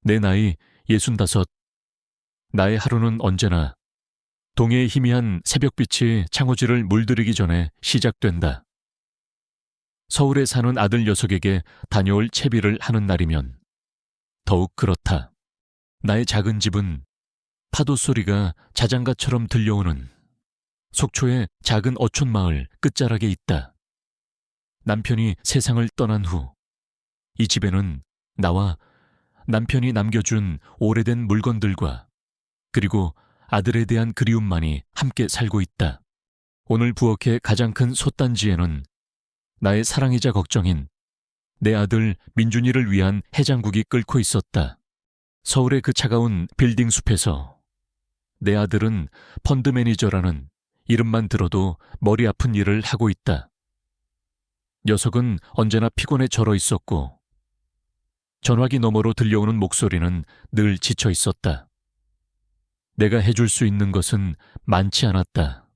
내 나이 65. 나의 하루는 언제나 동해의 희미한 새벽빛이 창호지를 물들이기 전에 시작된다. 서울에 사는 아들 녀석에게 다녀올 채비를 하는 날이면 더욱 그렇다. 나의 작은 집은 파도 소리가 자장가처럼 들려오는 속초의 작은 어촌마을 끝자락에 있다. 남편이 세상을 떠난 후 이 집에는 나와 남편이 남겨준 오래된 물건들과 그리고 아들에 대한 그리움만이 함께 살고 있다. 오늘 부엌의 가장 큰 솥단지에는 나의 사랑이자 걱정인 내 아들 민준이를 위한 해장국이 끓고 있었다. 서울의 그 차가운 빌딩 숲에서 내 아들은 펀드 매니저라는 이름만 들어도 머리 아픈 일을 하고 있다. 녀석은 언제나 피곤에 절어 있었고 전화기 너머로 들려오는 목소리는 늘 지쳐 있었다. 내가 해줄 수 있는 것은 많지 않았다.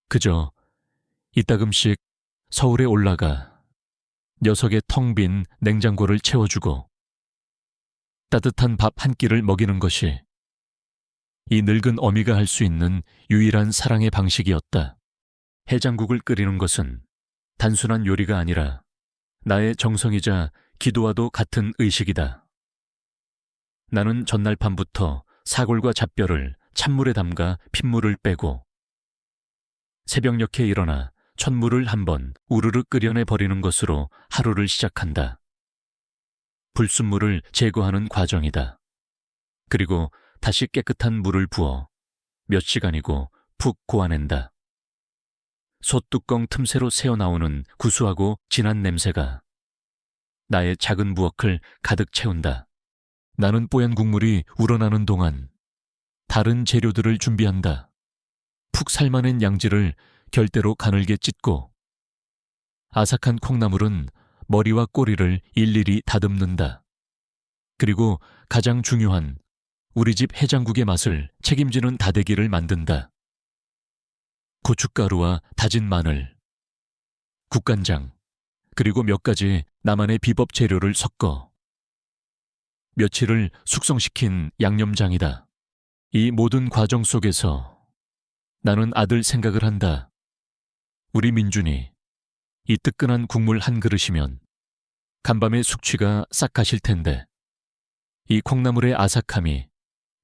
그저 이따금씩 서울에 올라가 녀석의 텅 빈 냉장고를 채워주고 따뜻한 밥 한 끼를 먹이는 것이 이 늙은 어미가 할 수 있는 유일한 사랑의 방식이었다. 해장국을 끓이는 것은 단순한 요리가 아니라 나의 정성이자 기도와도 같은 의식이다. 나는 전날 밤부터 사골과 잡뼈를 찬물에 담가 핏물을 빼고 새벽녘에 일어나 첫물을 한번 우르르 끓여내 버리는 것으로 하루를 시작한다. 불순물을 제거하는 과정이다. 그리고 다시 깨끗한 물을 부어 몇 시간이고 푹 고아낸다. 솥뚜껑 틈새로 새어나오는 구수하고 진한 냄새가 나의 작은 부엌을 가득 채운다. 나는 뽀얀 국물이 우러나는 동안 다른 재료들을 준비한다. 푹 삶아낸 양지를 결대로 가늘게 찢고 아삭한 콩나물은 머리와 꼬리를 일일이 다듬는다. 그리고 가장 중요한 우리 집 해장국의 맛을 책임지는 다대기를 만든다. 고춧가루와 다진 마늘, 국간장, 그리고 몇 가지 나만의 비법 재료를 섞어 며칠을 숙성시킨 양념장이다. 이 모든 과정 속에서 나는 아들 생각을 한다. 우리 민준이 이 뜨끈한 국물 한 그릇이면 간밤의 숙취가 싹 가실 텐데 이 콩나물의 아삭함이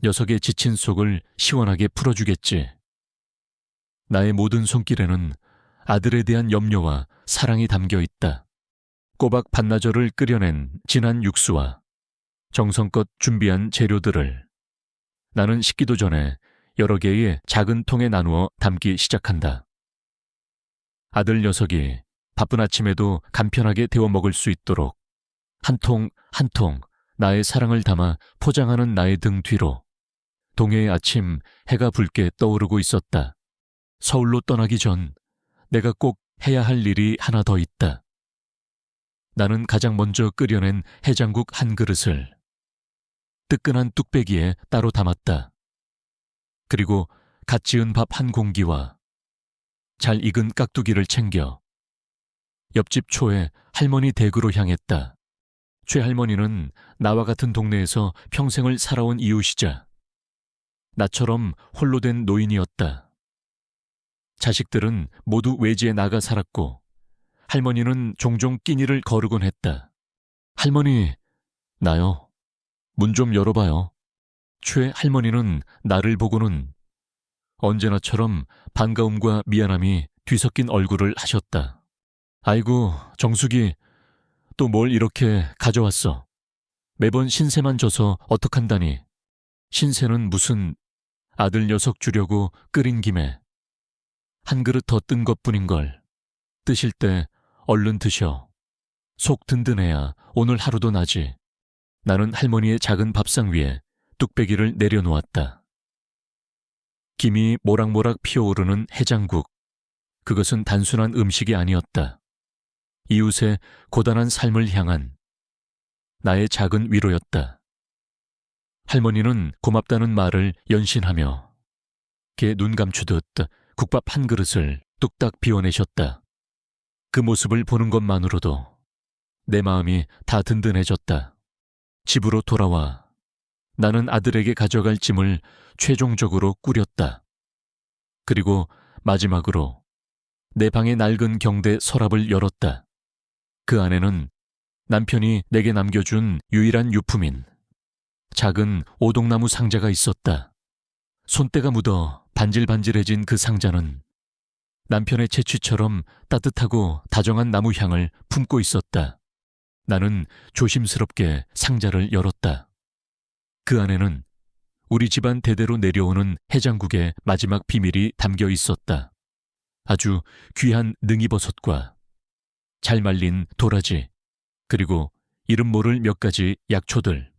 녀석의 지친 속을 시원하게 풀어주겠지. 나의 모든 손길에는 아들에 대한 염려와 사랑이 담겨 있다. 꼬박 반나절을 끓여낸 진한 육수와 정성껏 준비한 재료들을 나는 식기도 전에 여러 개의 작은 통에 나누어 담기 시작한다. 아들 녀석이 바쁜 아침에도 간편하게 데워 먹을 수 있도록 한 통 한 통 나의 사랑을 담아 포장하는 나의 등 뒤로 동해의 아침 해가 붉게 떠오르고 있었다. 서울로 떠나기 전 내가 꼭 해야 할 일이 하나 더 있다. 나는 가장 먼저 끓여낸 해장국 한 그릇을 뜨끈한 뚝배기에 따로 담았다. 그리고 갓 지은 밥 한 공기와 잘 익은 깍두기를 챙겨 옆집 초에 할머니 댁으로 향했다. 최할머니는 나와 같은 동네에서 평생을 살아온 이웃이자 나처럼 홀로 된 노인이었다. 자식들은 모두 외지에 나가 살았고 할머니는 종종 끼니를 거르곤 했다. 할머니, 나요. 문 좀 열어봐요. 최할머니는 나를 보고는 언제나처럼 반가움과 미안함이 뒤섞인 얼굴을 하셨다. 아이고, 정숙이 또 뭘 이렇게 가져왔어. 매번 신세만 져서 어떡한다니. 신세는 무슨 아들 녀석 주려고 끓인 김에 한 그릇 더 뜬 것뿐인걸. 뜨실 때 얼른 드셔. 속 든든해야 오늘 하루도 나지. 나는 할머니의 작은 밥상 위에 뚝배기를 내려놓았다. 김이 모락모락 피어오르는 해장국. 그것은 단순한 음식이 아니었다. 이웃의 고단한 삶을 향한 나의 작은 위로였다. 할머니는 고맙다는 말을 연신하며 걔 눈 감추듯 국밥 한 그릇을 뚝딱 비워내셨다. 그 모습을 보는 것만으로도 내 마음이 다 든든해졌다. 집으로 돌아와 나는 아들에게 가져갈 짐을 최종적으로 꾸렸다. 그리고 마지막으로 내 방의 낡은 경대 서랍을 열었다. 그 안에는 남편이 내게 남겨준 유일한 유품인 작은 오동나무 상자가 있었다. 손때가 묻어 반질반질해진 그 상자는 남편의 채취처럼 따뜻하고 다정한 나무 향을 품고 있었다. 나는 조심스럽게 상자를 열었다. 그 안에는 우리 집안 대대로 내려오는 해장국의 마지막 비밀이 담겨 있었다. 아주 귀한 능이버섯과 잘 말린 도라지, 그리고 이름 모를 몇 가지 약초들.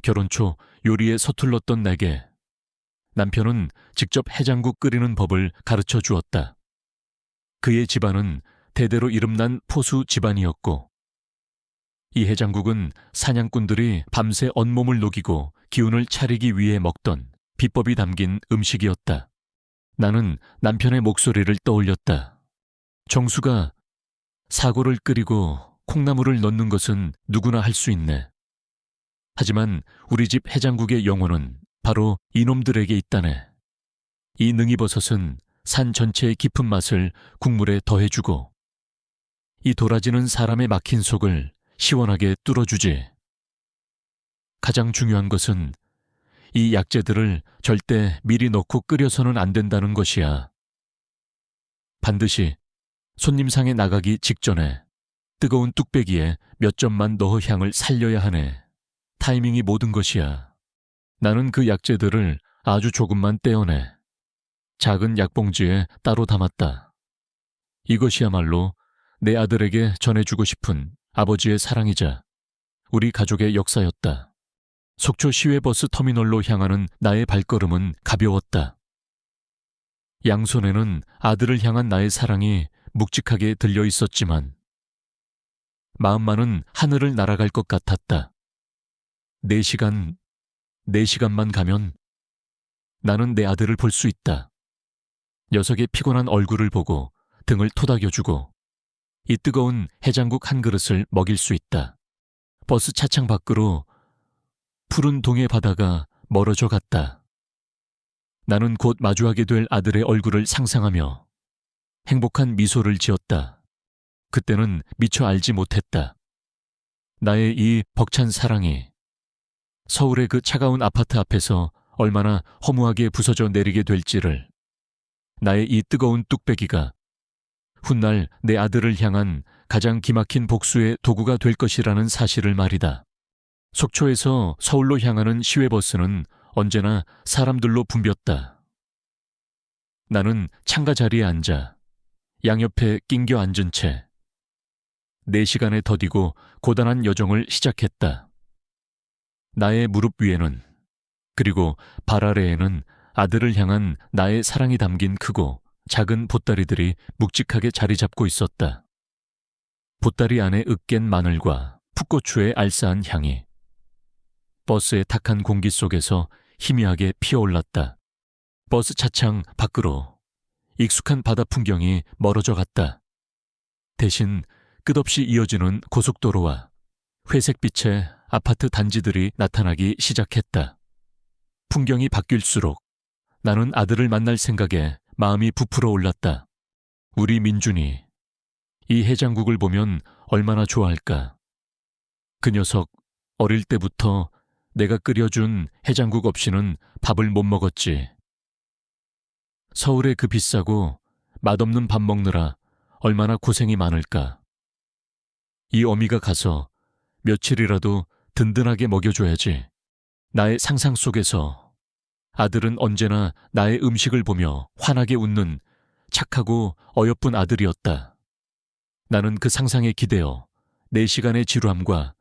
결혼 초 요리에 서툴렀던 내게 남편은 직접 해장국 끓이는 법을 가르쳐 주었다. 그의 집안은 대대로 이름난 포수 집안이었고 이 해장국은 사냥꾼들이 밤새 온몸을 녹이고 기운을 차리기 위해 먹던 비법이 담긴 음식이었다. 나는 남편의 목소리를 떠올렸다. 정수가 사고를 끓이고 콩나물을 넣는 것은 누구나 할 수 있네. 하지만 우리 집 해장국의 영혼은 바로 이놈들에게 있다네. 이 능이버섯은 산 전체의 깊은 맛을 국물에 더해주고 이 도라지는 사람의 막힌 속을 시원하게 뚫어주지. 가장 중요한 것은 이 약재들을 절대 미리 넣고 끓여서는 안 된다는 것이야. 반드시 손님상에 나가기 직전에 뜨거운 뚝배기에 몇 점만 넣어 향을 살려야 하네. 타이밍이 모든 것이야. 나는 그 약재들을 아주 조금만 떼어내 작은 약봉지에 따로 담았다. 이것이야말로 내 아들에게 전해주고 싶은 아버지의 사랑이자 우리 가족의 역사였다. 속초 시외버스 터미널로 향하는 나의 발걸음은 가벼웠다. 양손에는 아들을 향한 나의 사랑이 묵직하게 들려 있었지만 마음만은 하늘을 날아갈 것 같았다. 4시간만 가면 나는 내 아들을 볼 수 있다. 녀석의 피곤한 얼굴을 보고 등을 토닥여주고 이 뜨거운 해장국 한 그릇을 먹일 수 있다. 버스 차창 밖으로 푸른 동해 바다가 멀어져 갔다. 나는 곧 마주하게 될 아들의 얼굴을 상상하며 행복한 미소를 지었다. 그때는 미처 알지 못했다. 나의 이 벅찬 사랑이 서울의 그 차가운 아파트 앞에서 얼마나 허무하게 부서져 내리게 될지를, 나의 이 뜨거운 뚝배기가 훗날 내 아들을 향한 가장 기막힌 복수의 도구가 될 것이라는 사실을 말이다. 속초에서 서울로 향하는 시외버스는 언제나 사람들로 붐볐다. 나는 창가 자리에 앉아 양옆에 낑겨 앉은 채 4시간에 더디고 고단한 여정을 시작했다. 나의 무릎 위에는, 그리고 발 아래에는 아들을 향한 나의 사랑이 담긴 크고 작은 보따리들이 묵직하게 자리 잡고 있었다. 보따리 안에 으깬 마늘과 풋고추의 알싸한 향이 버스의 탁한 공기 속에서 희미하게 피어올랐다. 버스 차창 밖으로 익숙한 바다 풍경이 멀어져 갔다. 대신 끝없이 이어지는 고속도로와 회색빛의 아파트 단지들이 나타나기 시작했다. 풍경이 바뀔수록 나는 아들을 만날 생각에 마음이 부풀어 올랐다. 우리 민준이 이 해장국을 보면 얼마나 좋아할까. 그 녀석 어릴 때부터 내가 끓여준 해장국 없이는 밥을 못 먹었지. 서울의 그 비싸고 맛없는 밥 먹느라 얼마나 고생이 많을까. 이 어미가 가서 며칠이라도 든든하게 먹여줘야지. 나의 상상 속에서 아들은 언제나 나의 음식을 보며 환하게 웃는 착하고 어여쁜 아들이었다. 나는 그 상상에 기대어 4시간의 지루함과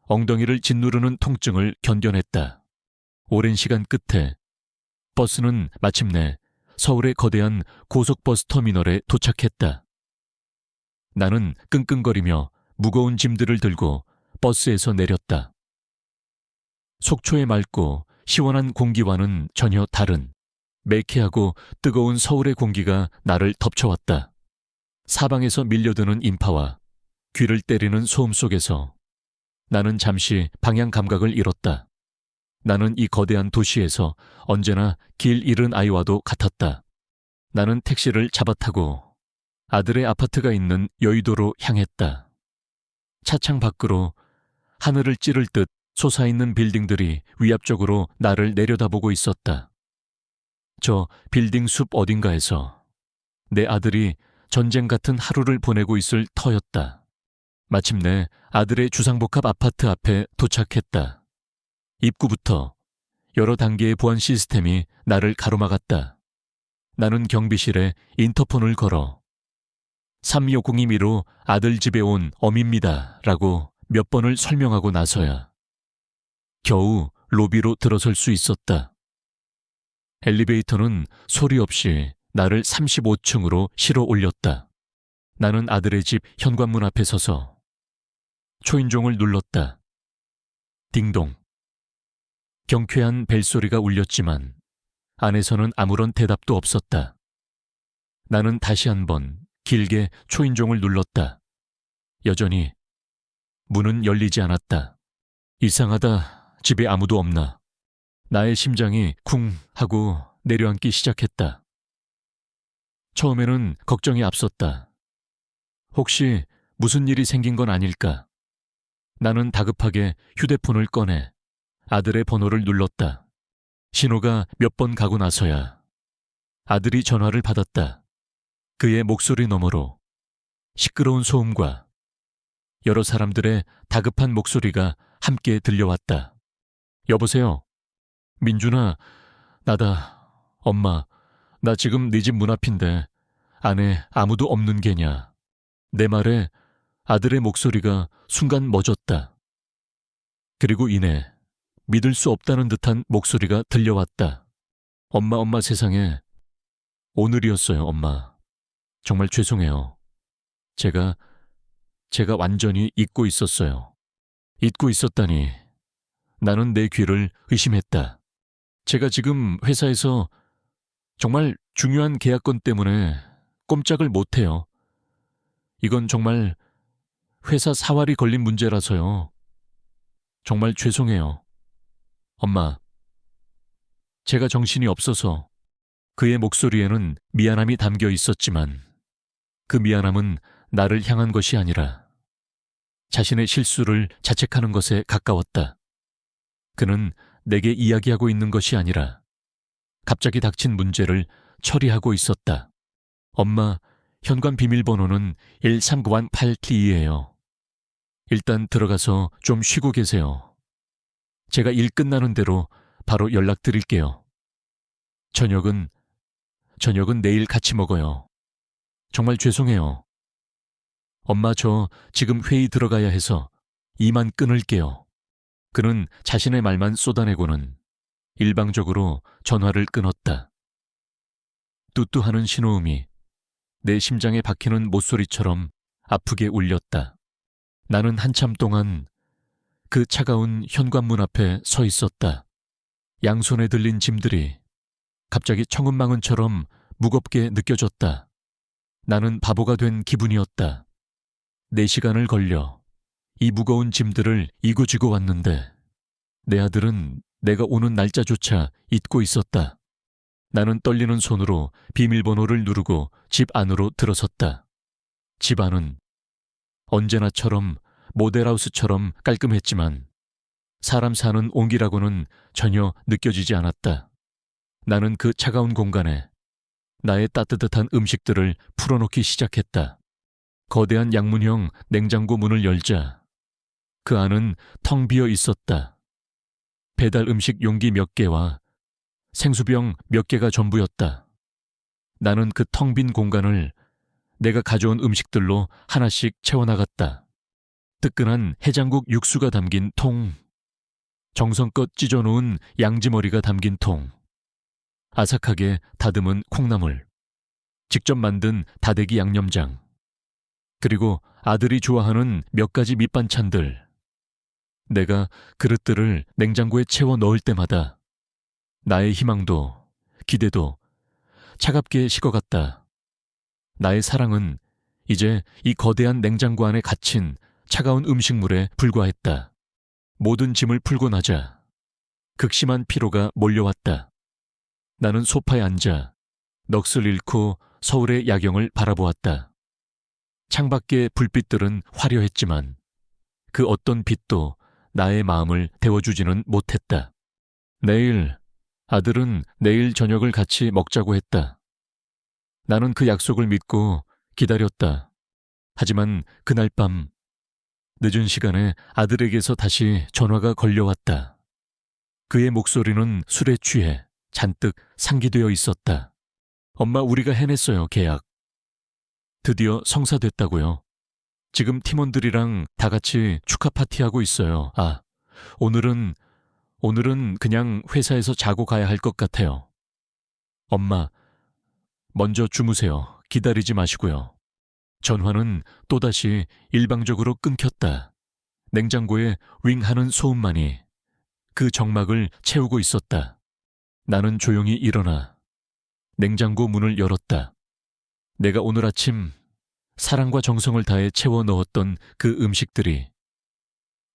엉덩이를 짓누르는 통증을 견뎌냈다. 오랜 시간 끝에 버스는 마침내 서울의 거대한 고속버스 터미널에 도착했다. 나는 끙끙거리며 무거운 짐들을 들고 버스에서 내렸다. 속초의 맑고 시원한 공기와는 전혀 다른 매캐하고 뜨거운 서울의 공기가 나를 덮쳐왔다. 사방에서 밀려드는 인파와 귀를 때리는 소음 속에서 나는 잠시 방향 감각을 잃었다. 나는 이 거대한 도시에서 언제나 길 잃은 아이와도 같았다. 나는 택시를 잡아타고 아들의 아파트가 있는 여의도로 향했다. 차창 밖으로 하늘을 찌를 듯 솟아있는 빌딩들이 위압적으로 나를 내려다보고 있었다. 저 빌딩 숲 어딘가에서 내 아들이 전쟁 같은 하루를 보내고 있을 터였다. 마침내 아들의 주상복합 아파트 앞에 도착했다. 입구부터 여러 단계의 보안 시스템이 나를 가로막았다. 나는 경비실에 인터폰을 걸어 3250-2로 아들 집에 온 엄입니다 라고 몇 번을 설명하고 나서야 겨우 로비로 들어설 수 있었다. 엘리베이터는 소리 없이 나를 35층으로 실어 올렸다. 나는 아들의 집 현관문 앞에 서서 초인종을 눌렀다. 딩동. 경쾌한 벨소리가 울렸지만 안에서는 아무런 대답도 없었다. 나는 다시 한번 길게 초인종을 눌렀다. 여전히 문은 열리지 않았다. 이상하다. 집에 아무도 없나. 나의 심장이 쿵 하고 내려앉기 시작했다. 처음에는 걱정이 앞섰다. 혹시 무슨 일이 생긴 건 아닐까? 나는 다급하게 휴대폰을 꺼내 아들의 번호를 눌렀다. 신호가 몇 번 가고 나서야 아들이 전화를 받았다. 그의 목소리 너머로 시끄러운 소음과 여러 사람들의 다급한 목소리가 함께 들려왔다. 여보세요? 민준아, 나다. 엄마, 나 지금 네 집 문 앞인데 안에 아무도 없는 게냐. 내 말에 아들의 목소리가 순간 멎었다. 그리고 이내 믿을 수 없다는 듯한 목소리가 들려왔다. 엄마 세상에. 오늘이었어요, 엄마. 정말 죄송해요. 제가 완전히 잊고 있었어요. 잊고 있었다니. 나는 내 귀를 의심했다. 제가 지금 회사에서 정말 중요한 계약건 때문에 꼼짝을 못해요. 이건 정말 회사 사활이 걸린 문제라서요. 정말 죄송해요. 엄마, 제가 정신이 없어서. 그의 목소리에는 미안함이 담겨 있었지만 그 미안함은 나를 향한 것이 아니라 자신의 실수를 자책하는 것에 가까웠다. 그는 내게 이야기하고 있는 것이 아니라 갑자기 닥친 문제를 처리하고 있었다. 엄마, 현관 비밀번호는 13918T예요. 일단 들어가서 좀 쉬고 계세요. 제가 일 끝나는 대로 바로 연락드릴게요. 저녁은 내일 같이 먹어요. 정말 죄송해요. 엄마, 저 지금 회의 들어가야 해서 이만 끊을게요. 그는 자신의 말만 쏟아내고는 일방적으로 전화를 끊었다. 뚜뚜하는 신호음이 내 심장에 박히는 못소리처럼 아프게 울렸다. 나는 한참 동안 그 차가운 현관문 앞에 서 있었다. 양손에 들린 짐들이 갑자기 청운망은처럼 무겁게 느껴졌다. 나는 바보가 된 기분이었다. 4시간을 걸려 이 무거운 짐들을 이고지고 왔는데 내 아들은 내가 오는 날짜조차 잊고 있었다. 나는 떨리는 손으로 비밀번호를 누르고 집 안으로 들어섰다. 집 안은 언제나처럼 모델하우스처럼 깔끔했지만 사람 사는 온기라고는 전혀 느껴지지 않았다. 나는 그 차가운 공간에 나의 따뜻한 음식들을 풀어놓기 시작했다. 거대한 양문형 냉장고 문을 열자 그 안은 텅 비어 있었다. 배달 음식 용기 몇 개와 생수병 몇 개가 전부였다. 나는 그 텅 빈 공간을 내가 가져온 음식들로 하나씩 채워나갔다. 뜨끈한 해장국 육수가 담긴 통, 정성껏 찢어놓은 양지머리가 담긴 통, 아삭하게 다듬은 콩나물, 직접 만든 다대기 양념장, 그리고 아들이 좋아하는 몇 가지 밑반찬들. 내가 그릇들을 냉장고에 채워 넣을 때마다 나의 희망도 기대도 차갑게 식어갔다. 나의 사랑은 이제 이 거대한 냉장고 안에 갇힌 차가운 음식물에 불과했다. 모든 짐을 풀고 나자 극심한 피로가 몰려왔다. 나는 소파에 앉아 넋을 잃고 서울의 야경을 바라보았다. 창밖의 불빛들은 화려했지만 그 어떤 빛도 나의 마음을 데워주지는 못했다. 아들은 내일 저녁을 같이 먹자고 했다. 나는 그 약속을 믿고 기다렸다. 하지만 그날 밤 늦은 시간에 아들에게서 다시 전화가 걸려왔다. 그의 목소리는 술에 취해 잔뜩 상기되어 있었다. 엄마, 우리가 해냈어요, 계약. 드디어 성사됐다고요. 지금 팀원들이랑 다 같이 축하 파티하고 있어요. 오늘은 그냥 회사에서 자고 가야 할 것 같아요. 엄마, 먼저 주무세요. 기다리지 마시고요. 전화는 또다시 일방적으로 끊겼다. 냉장고에 윙 하는 소음만이 그 정막을 채우고 있었다. 나는 조용히 일어나 냉장고 문을 열었다. 내가 오늘 아침 사랑과 정성을 다해 채워 넣었던 그 음식들이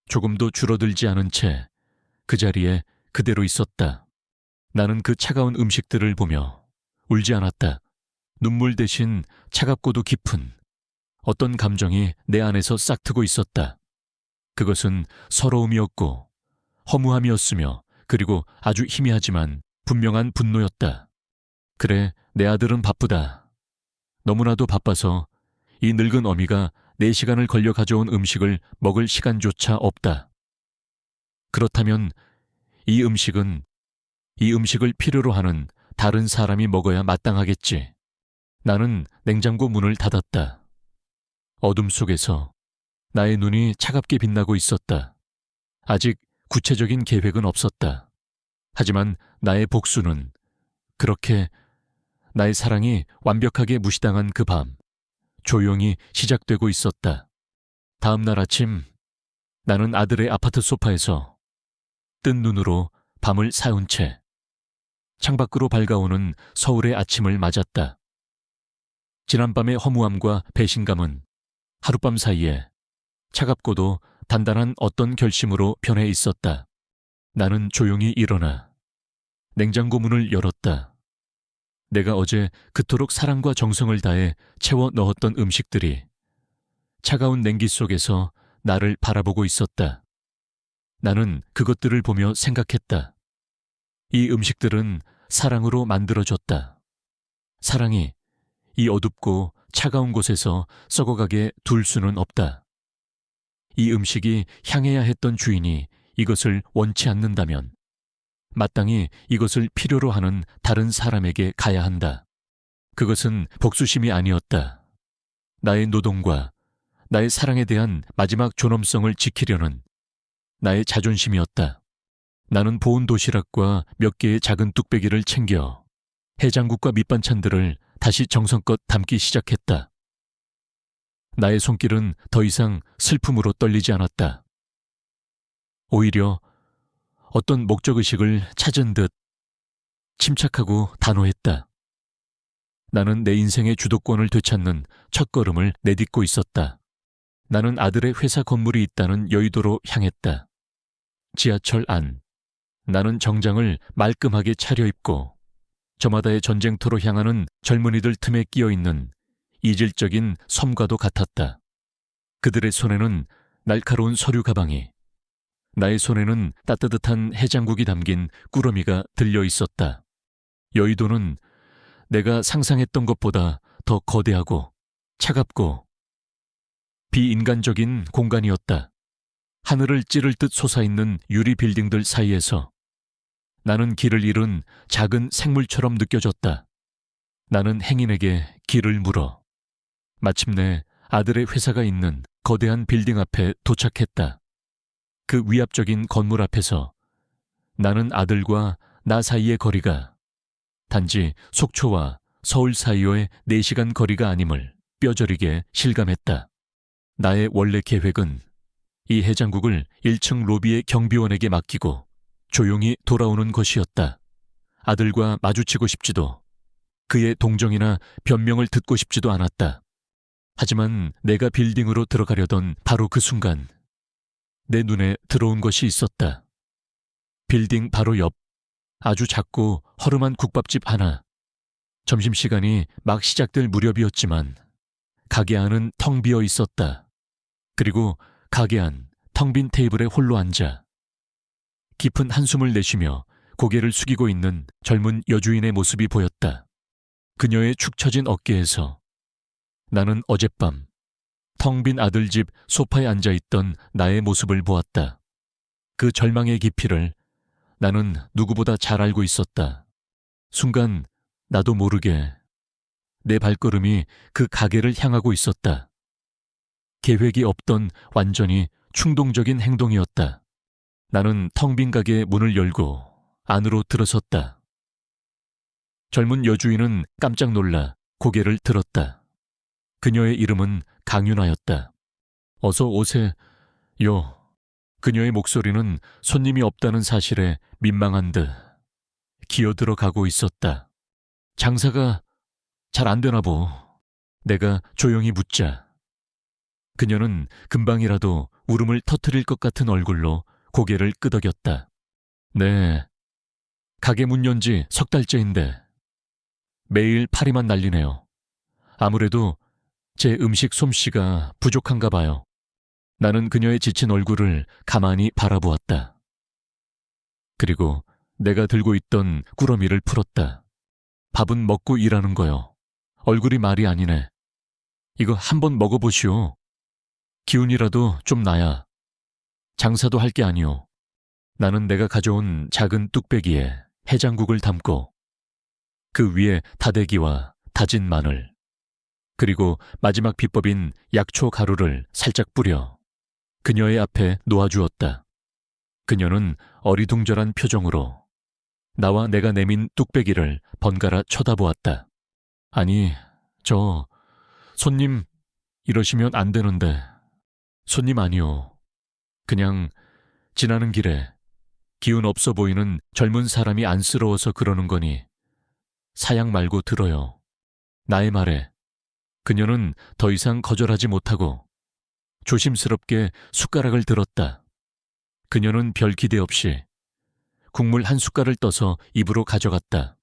조금도 줄어들지 않은 채 그 자리에 그대로 있었다. 나는 그 차가운 음식들을 보며 울지 않았다. 눈물 대신 차갑고도 깊은 어떤 감정이 내 안에서 싹트고 있었다. 그것은 서러움이었고 허무함이었으며 그리고 아주 희미하지만 분명한 분노였다. 그래, 내 아들은 바쁘다. 너무나도 바빠서 이 늙은 어미가 4시간을 걸려 가져온 음식을 먹을 시간조차 없다. 그렇다면 이 음식을 필요로 하는 다른 사람이 먹어야 마땅하겠지. 나는 냉장고 문을 닫았다. 어둠 속에서 나의 눈이 차갑게 빛나고 있었다. 아직 구체적인 계획은 없었다. 하지만 나의 복수는 그렇게 나의 사랑이 완벽하게 무시당한 그 밤 조용히 시작되고 있었다. 다음 날 아침 나는 아들의 아파트 소파에서 뜬 눈으로 밤을 사운 채 창밖으로 밝아오는 서울의 아침을 맞았다. 지난밤의 허무함과 배신감은 하룻밤 사이에 차갑고도 단단한 어떤 결심으로 변해 있었다. 나는 조용히 일어나 냉장고 문을 열었다. 내가 어제 그토록 사랑과 정성을 다해 채워 넣었던 음식들이 차가운 냉기 속에서 나를 바라보고 있었다. 나는 그것들을 보며 생각했다. 이 음식들은 사랑으로 만들어졌다. 사랑이 이 어둡고 차가운 곳에서 썩어가게 둘 수는 없다. 이 음식이 향해야 했던 주인이 이것을 원치 않는다면 마땅히 이것을 필요로 하는 다른 사람에게 가야 한다. 그것은 복수심이 아니었다. 나의 노동과 나의 사랑에 대한 마지막 존엄성을 지키려는 나의 자존심이었다. 나는 보온 도시락과 몇 개의 작은 뚝배기를 챙겨 해장국과 밑반찬들을 다시 정성껏 담기 시작했다. 나의 손길은 더 이상 슬픔으로 떨리지 않았다. 오히려 어떤 목적의식을 찾은 듯 침착하고 단호했다. 나는 내 인생의 주도권을 되찾는 첫걸음을 내딛고 있었다. 나는 아들의 회사 건물이 있다는 여의도로 향했다. 지하철 안. 나는 정장을 말끔하게 차려입고 저마다의 전쟁터로 향하는 젊은이들 틈에 끼어있는 이질적인 섬과도 같았다. 그들의 손에는 날카로운 서류 가방이, 나의 손에는 따뜻한 해장국이 담긴 꾸러미가 들려 있었다. 여의도는 내가 상상했던 것보다 더 거대하고 차갑고 비인간적인 공간이었다. 하늘을 찌를 듯 솟아있는 유리 빌딩들 사이에서 나는 길을 잃은 작은 생물처럼 느껴졌다. 나는 행인에게 길을 물어 마침내 아들의 회사가 있는 거대한 빌딩 앞에 도착했다. 그 위압적인 건물 앞에서 나는 아들과 나 사이의 거리가 단지 속초와 서울 사이의 4시간 거리가 아님을 뼈저리게 실감했다. 나의 원래 계획은 이 해장국을 1층 로비의 경비원에게 맡기고 조용히 돌아오는 것이었다. 아들과 마주치고 싶지도 그의 동정이나 변명을 듣고 싶지도 않았다. 하지만 내가 빌딩으로 들어가려던 바로 그 순간 내 눈에 들어온 것이 있었다. 빌딩 바로 옆 아주 작고 허름한 국밥집 하나. 점심시간이 막 시작될 무렵이었지만 가게 안은 텅 비어 있었다. 그리고 가게 안 텅 빈 테이블에 홀로 앉아 깊은 한숨을 내쉬며 고개를 숙이고 있는 젊은 여주인의 모습이 보였다. 그녀의 축 처진 어깨에서 나는 어젯밤 텅 빈 아들집 소파에 앉아있던 나의 모습을 보았다. 그 절망의 깊이를 나는 누구보다 잘 알고 있었다. 순간 나도 모르게 내 발걸음이 그 가게를 향하고 있었다. 계획이 없던 완전히 충동적인 행동이었다. 나는 텅 빈 가게의 문을 열고 안으로 들어섰다. 젊은 여주인은 깜짝 놀라 고개를 들었다. 그녀의 이름은 강윤아였다. 어서 오세요. 그녀의 목소리는 손님이 없다는 사실에 민망한 듯 기어들어 가고 있었다. 장사가 잘 안 되나 보. 내가 조용히 묻자. 그녀는 금방이라도 울음을 터뜨릴 것 같은 얼굴로 고개를 끄덕였다. 네, 가게 문 연 지 석 달째인데 매일 파리만 날리네요. 아무래도 제 음식 솜씨가 부족한가 봐요. 나는 그녀의 지친 얼굴을 가만히 바라보았다. 그리고 내가 들고 있던 꾸러미를 풀었다. 밥은 먹고 일하는 거요. 얼굴이 말이 아니네. 이거 한번 먹어보시오. 기운이라도 좀 나야. 장사도 할 게 아니오. 나는 내가 가져온 작은 뚝배기에 해장국을 담고 그 위에 다대기와 다진 마늘 그리고 마지막 비법인 약초 가루를 살짝 뿌려 그녀의 앞에 놓아주었다. 그녀는 어리둥절한 표정으로 나와 내가 내민 뚝배기를 번갈아 쳐다보았다. 아니, 손님 이러시면 안 되는데. 손님 아니오. 그냥 지나는 길에 기운 없어 보이는 젊은 사람이 안쓰러워서 그러는 거니 사양 말고 들어요. 나의 말에 그녀는 더 이상 거절하지 못하고 조심스럽게 숟가락을 들었다. 그녀는 별 기대 없이 국물 한 숟갈을 떠서 입으로 가져갔다.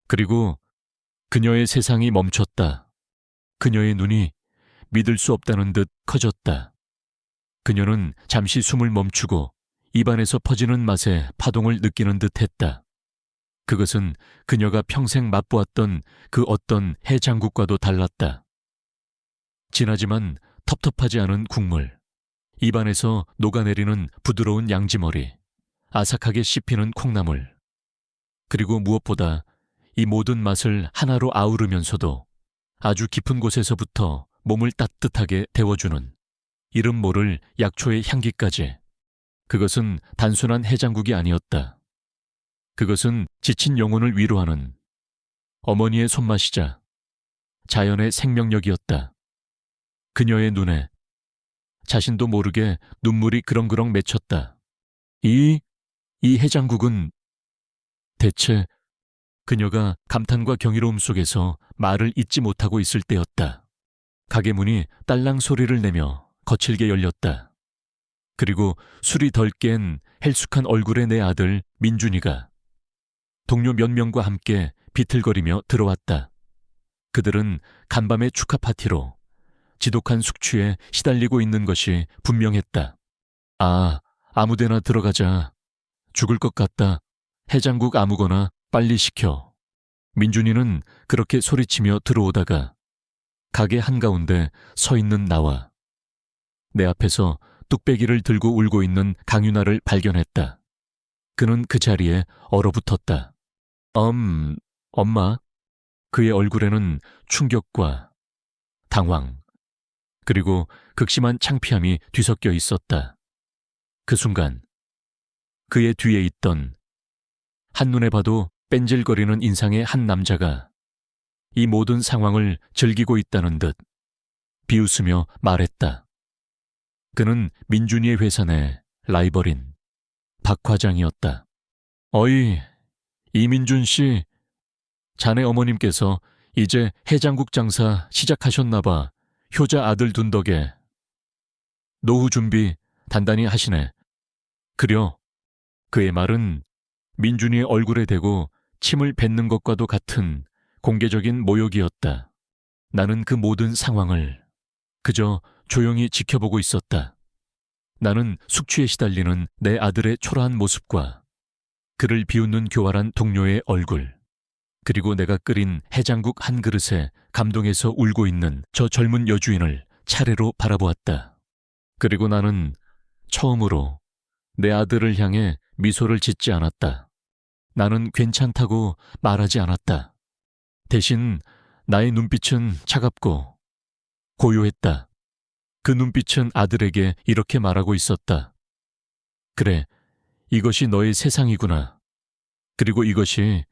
그리고 그녀의 세상이 멈췄다. 그녀의 눈이 믿을 수 없다는 듯 커졌다. 그녀는 잠시 숨을 멈추고 입안에서 퍼지는 맛의 파동을 느끼는 듯 했다. 그것은 그녀가 평생 맛보았던 그 어떤 해장국과도 달랐다. 진하지만 텁텁하지 않은 국물, 입안에서 녹아내리는 부드러운 양지머리, 아삭하게 씹히는 콩나물, 그리고 무엇보다 이 모든 맛을 하나로 아우르면서도 아주 깊은 곳에서부터 몸을 따뜻하게 데워주는 이름 모를 약초의 향기까지. 그것은 단순한 해장국이 아니었다. 그것은 지친 영혼을 위로하는 어머니의 손맛이자 자연의 생명력이었다. 그녀의 눈에 자신도 모르게 눈물이 그렁그렁 맺혔다. 이 해장국은 대체 그녀가 감탄과 경이로움 속에서 말을 잇지 못하고 있을 때였다. 가게 문이 딸랑 소리를 내며 거칠게 열렸다. 그리고 술이 덜 깬 헬쑥한 얼굴의 내 아들 민준이가 동료 몇 명과 함께 비틀거리며 들어왔다. 그들은 간밤의 축하 파티로 지독한 숙취에 시달리고 있는 것이 분명했다. 아무데나 들어가자. 죽을 것 같다. 해장국 아무거나 빨리 시켜. 민준이는 그렇게 소리치며 들어오다가 가게 한가운데 서 있는 나와 내 앞에서 뚝배기를 들고 울고 있는 강윤아를 발견했다. 그는 그 자리에 얼어붙었다. 엄마. 그의 얼굴에는 충격과 당황, 그리고 극심한 창피함이 뒤섞여 있었다. 그 순간 그의 뒤에 있던 한눈에 봐도 뺀질거리는 인상의 한 남자가 이 모든 상황을 즐기고 있다는 듯 비웃으며 말했다. 그는 민준이의 회사 내 라이벌인 박 과장이었다. 어이, 이민준 씨, 자네 어머님께서 이제 해장국 장사 시작하셨나 봐. 효자 아들 둔 덕에. 노후 준비 단단히 하시네. 그려. 그의 말은 민준이의 얼굴에 대고 침을 뱉는 것과도 같은 공개적인 모욕이었다. 나는 그 모든 상황을 그저 조용히 지켜보고 있었다. 나는 숙취에 시달리는 내 아들의 초라한 모습과 그를 비웃는 교활한 동료의 얼굴, 그리고 내가 끓인 해장국 한 그릇에 감동해서 울고 있는 저 젊은 여주인을 차례로 바라보았다. 그리고 나는 처음으로 내 아들을 향해 미소를 짓지 않았다. 나는 괜찮다고 말하지 않았다. 대신 나의 눈빛은 차갑고 고요했다. 그 눈빛은 아들에게 이렇게 말하고 있었다. 그래, 이것이 너의 세상이구나. 그리고 이것이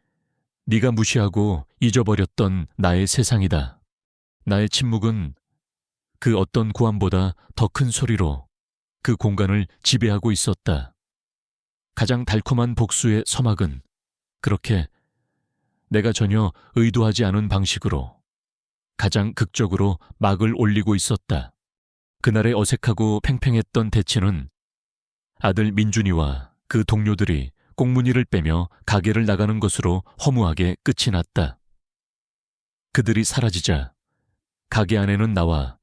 네가 무시하고 잊어버렸던 나의 세상이다. 나의 침묵은 그 어떤 고함보다 더 큰 소리로 그 공간을 지배하고 있었다. 가장 달콤한 복수의 서막은 그렇게 내가 전혀 의도하지 않은 방식으로 가장 극적으로 막을 올리고 있었다. 그날의 어색하고 팽팽했던 대치는 아들 민준이와 그 동료들이 꽁무니를 빼며 가게를 나가는 것으로 허무하게 끝이 났다. 그들이 사라지자 가게 안에는 나와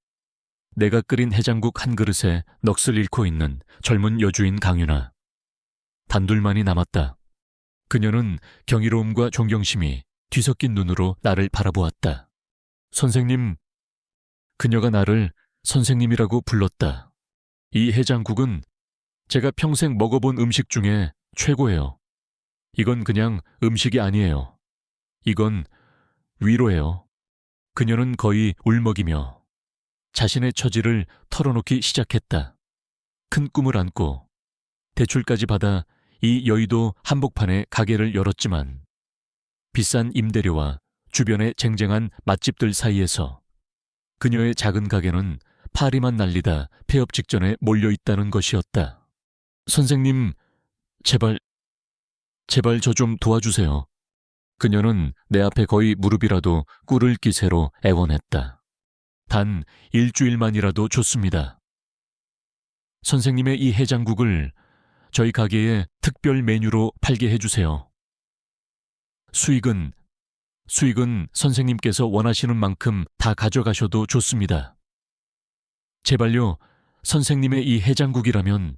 내가 끓인 해장국 한 그릇에 넋을 잃고 있는 젊은 여주인 강윤아. 단둘만이 남았다. 그녀는 경이로움과 존경심이 뒤섞인 눈으로 나를 바라보았다. 선생님, 그녀가 나를 선생님이라고 불렀다. 이 해장국은 제가 평생 먹어본 음식 중에 최고예요. 이건 그냥 음식이 아니에요. 이건 위로예요. 그녀는 거의 울먹이며 자신의 처지를 털어놓기 시작했다. 큰 꿈을 안고 대출까지 받아 이 여의도 한복판에 가게를 열었지만 비싼 임대료와 주변의 쟁쟁한 맛집들 사이에서 그녀의 작은 가게는 파리만 날리다 폐업 직전에 몰려있다는 것이었다. 선생님, 제발 저 좀 도와주세요. 그녀는 내 앞에 거의 무릎이라도 꿇을 기세로 애원했다. 단 일주일만이라도 좋습니다. 선생님의 이 해장국을 저희 가게에 특별 메뉴로 팔게 해주세요. 수익은 선생님께서 원하시는 만큼 다 가져가셔도 좋습니다. 제발요, 선생님의 이 해장국이라면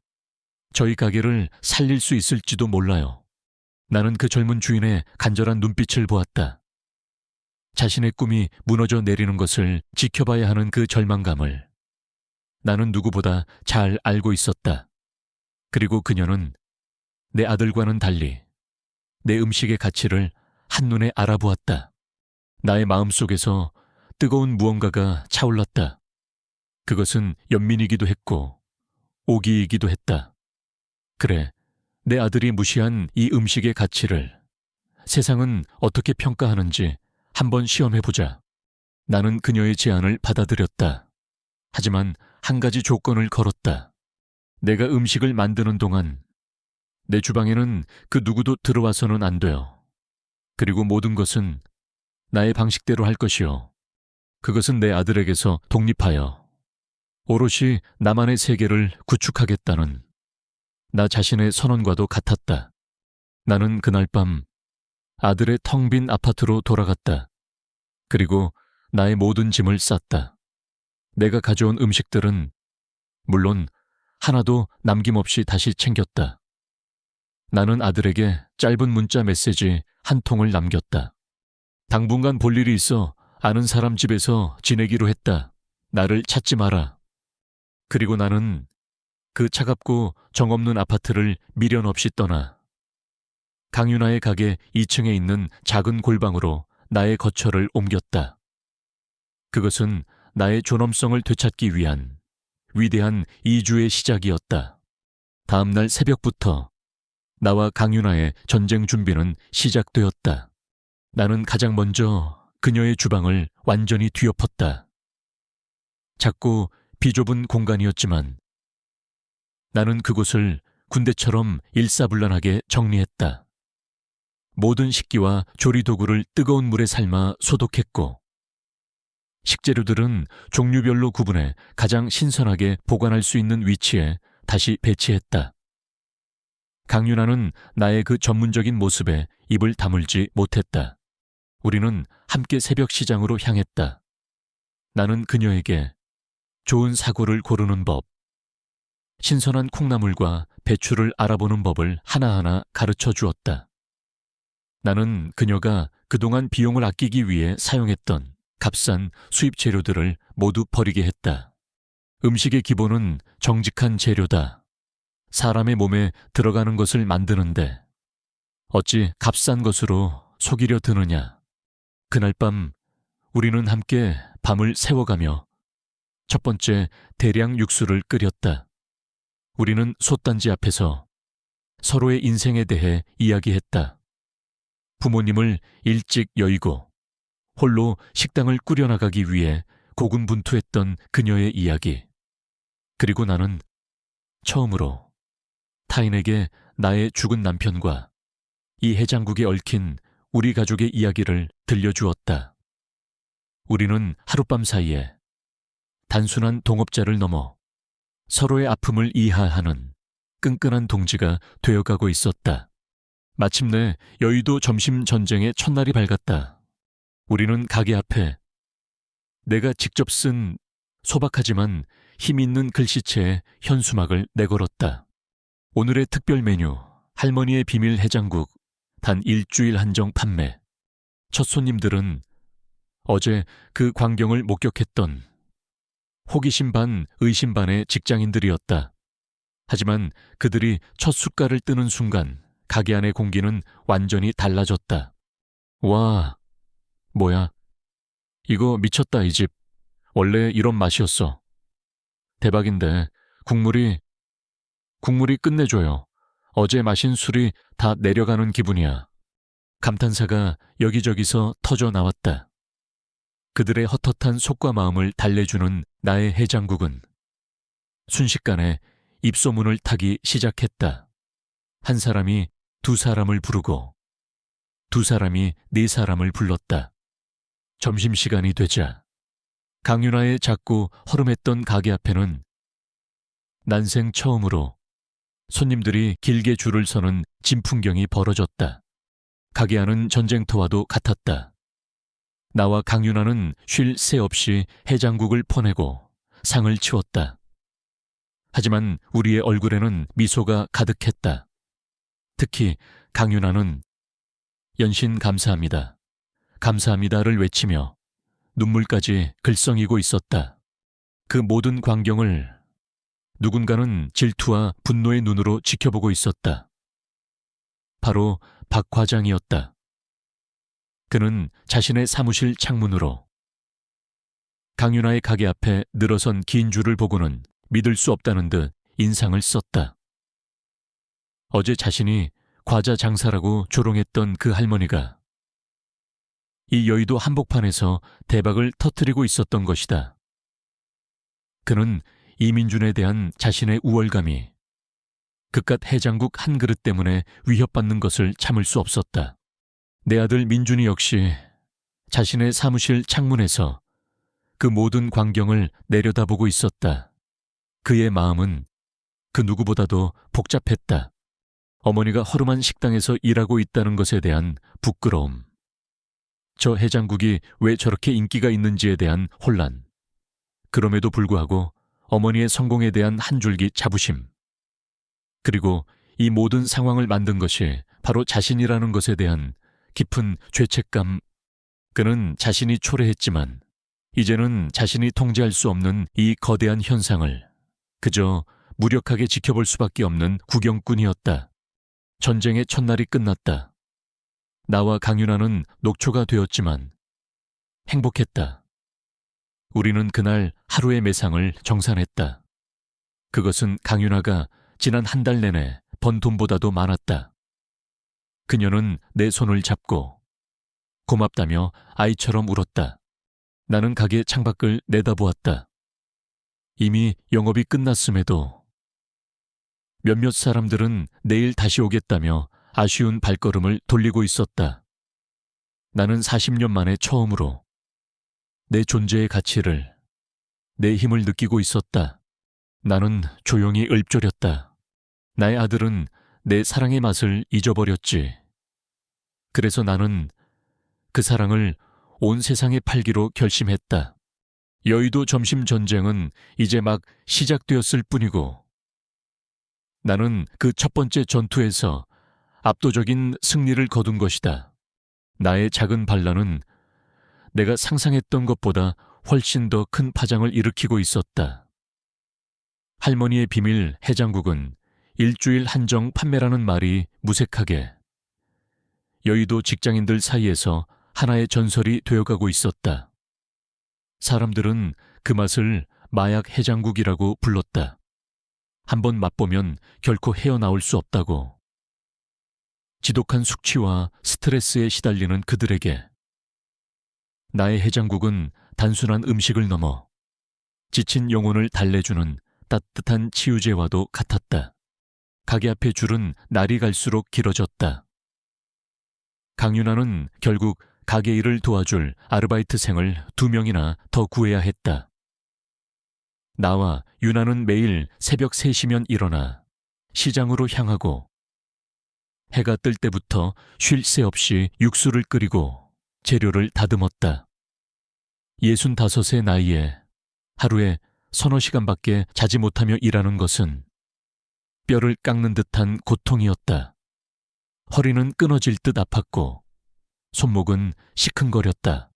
저희 가게를 살릴 수 있을지도 몰라요. 나는 그 젊은 주인의 간절한 눈빛을 보았다. 자신의 꿈이 무너져 내리는 것을 지켜봐야 하는 그 절망감을 나는 누구보다 잘 알고 있었다. 그리고 그녀는 내 아들과는 달리 내 음식의 가치를 한눈에 알아보았다. 나의 마음속에서 뜨거운 무언가가 차올랐다. 그것은 연민이기도 했고 오기이기도 했다. 그래, 내 아들이 무시한 이 음식의 가치를 세상은 어떻게 평가하는지 한번 시험해보자. 나는 그녀의 제안을 받아들였다. 하지만 한 가지 조건을 걸었다. 내가 음식을 만드는 동안 내 주방에는 그 누구도 들어와서는 안 돼요. 그리고 모든 것은 나의 방식대로 할 것이요. 그것은 내 아들에게서 독립하여 오롯이 나만의 세계를 구축하겠다는 나 자신의 선언과도 같았다. 나는 그날 밤 아들의 텅 빈 아파트로 돌아갔다. 그리고 나의 모든 짐을 쌌다. 내가 가져온 음식들은 물론 하나도 남김없이 다시 챙겼다. 나는 아들에게 짧은 문자 메시지 한 통을 남겼다. 당분간 볼 일이 있어 아는 사람 집에서 지내기로 했다. 나를 찾지 마라. 그리고 나는 그 차갑고 정없는 아파트를 미련 없이 떠나 강윤아의 가게 2층에 있는 작은 골방으로 나의 거처를 옮겼다. 그것은 나의 존엄성을 되찾기 위한 위대한 이주의 시작이었다. 다음 날 새벽부터 나와 강윤아의 전쟁 준비는 시작되었다. 나는 가장 먼저 그녀의 주방을 완전히 뒤엎었다. 작고 비좁은 공간이었지만 나는 그곳을 군대처럼 일사불란하게 정리했다. 모든 식기와 조리도구를 뜨거운 물에 삶아 소독했고 식재료들은 종류별로 구분해 가장 신선하게 보관할 수 있는 위치에 다시 배치했다. 강윤아는 나의 그 전문적인 모습에 입을 다물지 못했다. 우리는 함께 새벽 시장으로 향했다. 나는 그녀에게 좋은 사고를 고르는 법, 신선한 콩나물과 배추를 알아보는 법을 하나하나 가르쳐 주었다. 나는 그녀가 그동안 비용을 아끼기 위해 사용했던 값싼 수입 재료들을 모두 버리게 했다. 음식의 기본은 정직한 재료다. 사람의 몸에 들어가는 것을 만드는데 어찌 값싼 것으로 속이려 드느냐. 그날 밤 우리는 함께 밤을 새워가며 첫 번째 대량 육수를 끓였다. 우리는 솥단지 앞에서 서로의 인생에 대해 이야기했다. 부모님을 일찍 여의고 홀로 식당을 꾸려나가기 위해 고군분투했던 그녀의 이야기. 그리고 나는 처음으로 타인에게 나의 죽은 남편과 이 해장국에 얽힌 우리 가족의 이야기를 들려주었다. 우리는 하룻밤 사이에 단순한 동업자를 넘어 서로의 아픔을 이해하는 끈끈한 동지가 되어가고 있었다. 마침내 여의도 점심 전쟁의 첫날이 밝았다. 우리는 가게 앞에 내가 직접 쓴 소박하지만 힘있는 글씨체에 현수막을 내걸었다. 오늘의 특별 메뉴, 할머니의 비밀 해장국, 단 일주일 한정 판매. 첫 손님들은 어제 그 광경을 목격했던 호기심 반 의심 반의 직장인들이었다. 하지만 그들이 첫 숟갈을 뜨는 순간 가게 안의 공기는 완전히 달라졌다. 와, 뭐야. 이거 미쳤다, 이 집. 원래 이런 맛이었어. 대박인데 국물이 끝내줘요. 어제 마신 술이 다 내려가는 기분이야. 감탄사가 여기저기서 터져 나왔다. 그들의 헛헛한 속과 마음을 달래주는 나의 해장국은 순식간에 입소문을 타기 시작했다. 한 사람이 두 사람을 부르고 두 사람이 네 사람을 불렀다. 점심시간이 되자 강윤아의 작고 허름했던 가게 앞에는 난생 처음으로 손님들이 길게 줄을 서는 진풍경이 벌어졌다. 가게 안은 전쟁터와도 같았다. 나와 강윤아는 쉴 새 없이 해장국을 퍼내고 상을 치웠다. 하지만 우리의 얼굴에는 미소가 가득했다. 특히 강윤아는 연신 감사합니다. 감사합니다를 외치며 눈물까지 글썽이고 있었다. 그 모든 광경을 누군가는 질투와 분노의 눈으로 지켜보고 있었다. 바로 박 과장이었다. 그는 자신의 사무실 창문으로 강윤아의 가게 앞에 늘어선 긴 줄을 보고는 믿을 수 없다는 듯 인상을 썼다. 어제 자신이 과자 장사라고 조롱했던 그 할머니가 이 여의도 한복판에서 대박을 터뜨리고 있었던 것이다. 그는 이민준에 대한 자신의 우월감이 그깟 해장국 한 그릇 때문에 위협받는 것을 참을 수 없었다. 내 아들 민준이 역시 자신의 사무실 창문에서 그 모든 광경을 내려다보고 있었다. 그의 마음은 그 누구보다도 복잡했다. 어머니가 허름한 식당에서 일하고 있다는 것에 대한 부끄러움, 저 해장국이 왜 저렇게 인기가 있는지에 대한 혼란, 그럼에도 불구하고 어머니의 성공에 대한 한 줄기 자부심, 그리고 이 모든 상황을 만든 것이 바로 자신이라는 것에 대한 깊은 죄책감. 그는 자신이 초래했지만 이제는 자신이 통제할 수 없는 이 거대한 현상을 그저 무력하게 지켜볼 수밖에 없는 구경꾼이었다. 전쟁의 첫날이 끝났다. 나와 강윤아는 녹초가 되었지만 행복했다. 우리는 그날 하루의 매상을 정산했다. 그것은 강윤아가 지난 한 달 내내 번 돈보다도 많았다. 그녀는 내 손을 잡고 고맙다며 아이처럼 울었다. 나는 가게 창밖을 내다보았다. 이미 영업이 끝났음에도 몇몇 사람들은 내일 다시 오겠다며 아쉬운 발걸음을 돌리고 있었다. 나는 40년 만에 처음으로 내 존재의 가치를, 내 힘을 느끼고 있었다. 나는 조용히 읊조렸다. 나의 아들은 내 사랑의 맛을 잊어버렸지. 그래서 나는 그 사랑을 온 세상에 팔기로 결심했다. 여의도 점심 전쟁은 이제 막 시작되었을 뿐이고, 나는 그 첫 번째 전투에서 압도적인 승리를 거둔 것이다. 나의 작은 반란은 내가 상상했던 것보다 훨씬 더 큰 파장을 일으키고 있었다. 할머니의 비밀 해장국은 일주일 한정 판매라는 말이 무색하게 여의도 직장인들 사이에서 하나의 전설이 되어가고 있었다. 사람들은 그 맛을 마약 해장국이라고 불렀다. 한번 맛보면 결코 헤어나올 수 없다고. 지독한 숙취와 스트레스에 시달리는 그들에게 나의 해장국은 단순한 음식을 넘어 지친 영혼을 달래주는 따뜻한 치유제와도 같았다. 가게 앞의 줄은 날이 갈수록 길어졌다. 강윤아는 결국 가게 일을 도와줄 아르바이트생을 2명이나 더 구해야 했다. 나와 윤아는 매일 새벽 3시면 일어나 시장으로 향하고 해가 뜰 때부터 쉴 새 없이 육수를 끓이고 재료를 다듬었다. 65의 나이에 하루에 서너 시간밖에 자지 못하며 일하는 것은 뼈를 깎는 듯한 고통이었다. 허리는 끊어질 듯 아팠고 손목은 시큰거렸다.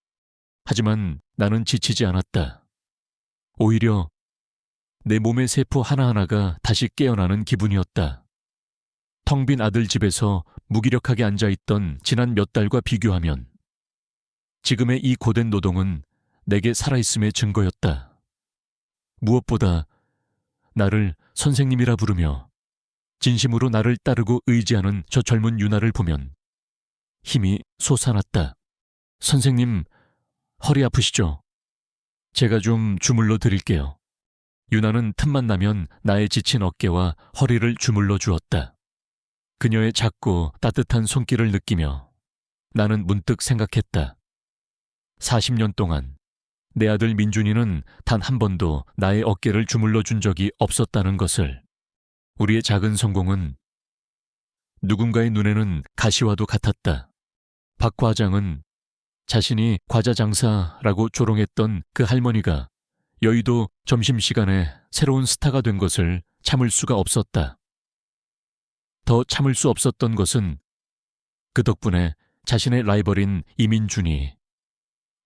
하지만 나는 지치지 않았다. 오히려 내 몸의 세포 하나하나가 다시 깨어나는 기분이었다. 텅 빈 아들 집에서 무기력하게 앉아있던 지난 몇 달과 비교하면 지금의 이 고된 노동은 내게 살아있음의 증거였다. 무엇보다 나를 선생님이라 부르며 진심으로 나를 따르고 의지하는 저 젊은 윤아를 보면 힘이 솟아났다. 선생님, 허리 아프시죠? 제가 좀 주물러 드릴게요. 윤아는 틈만 나면 나의 지친 어깨와 허리를 주물러 주었다. 그녀의 작고 따뜻한 손길을 느끼며 나는 문득 생각했다. 40년 동안 내 아들 민준이는 단 한 번도 나의 어깨를 주물러 준 적이 없었다는 것을. 우리의 작은 성공은 누군가의 눈에는 가시와도 같았다. 박 과장은 자신이 과자 장사라고 조롱했던 그 할머니가 여의도 점심시간에 새로운 스타가 된 것을 참을 수가 없었다. 더 참을 수 없었던 것은 그 덕분에 자신의 라이벌인 이민준이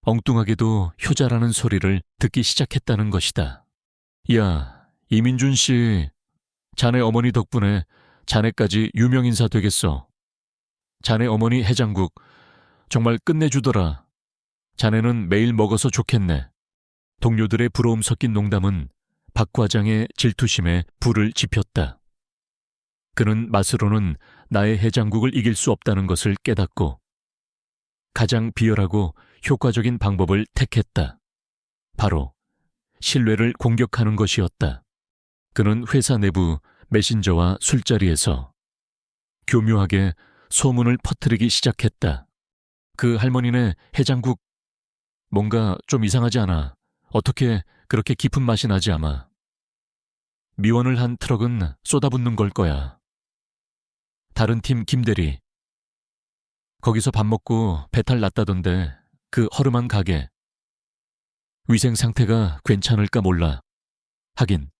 엉뚱하게도 효자라는 소리를 듣기 시작했다는 것이다. 야, 이민준 씨, 자네 어머니 덕분에 자네까지 유명인사 되겠어. 자네 어머니 해장국 정말 끝내주더라. 자네는 매일 먹어서 좋겠네. 동료들의 부러움 섞인 농담은 박 과장의 질투심에 불을 지폈다. 그는 맛으로는 나의 해장국을 이길 수 없다는 것을 깨닫고 가장 비열하고 효과적인 방법을 택했다. 바로 신뢰를 공격하는 것이었다. 그는 회사 내부 메신저와 술자리에서 교묘하게 소문을 퍼뜨리기 시작했다. 그 할머니네 해장국 뭔가 좀 이상하지 않아. 어떻게 그렇게 깊은 맛이 나지 아마. 미원을 한 트럭은 쏟아붓는 걸 거야. 다른 팀 김대리. 거기서 밥 먹고 배탈 났다던데 그 허름한 가게. 위생 상태가 괜찮을까 몰라. 하긴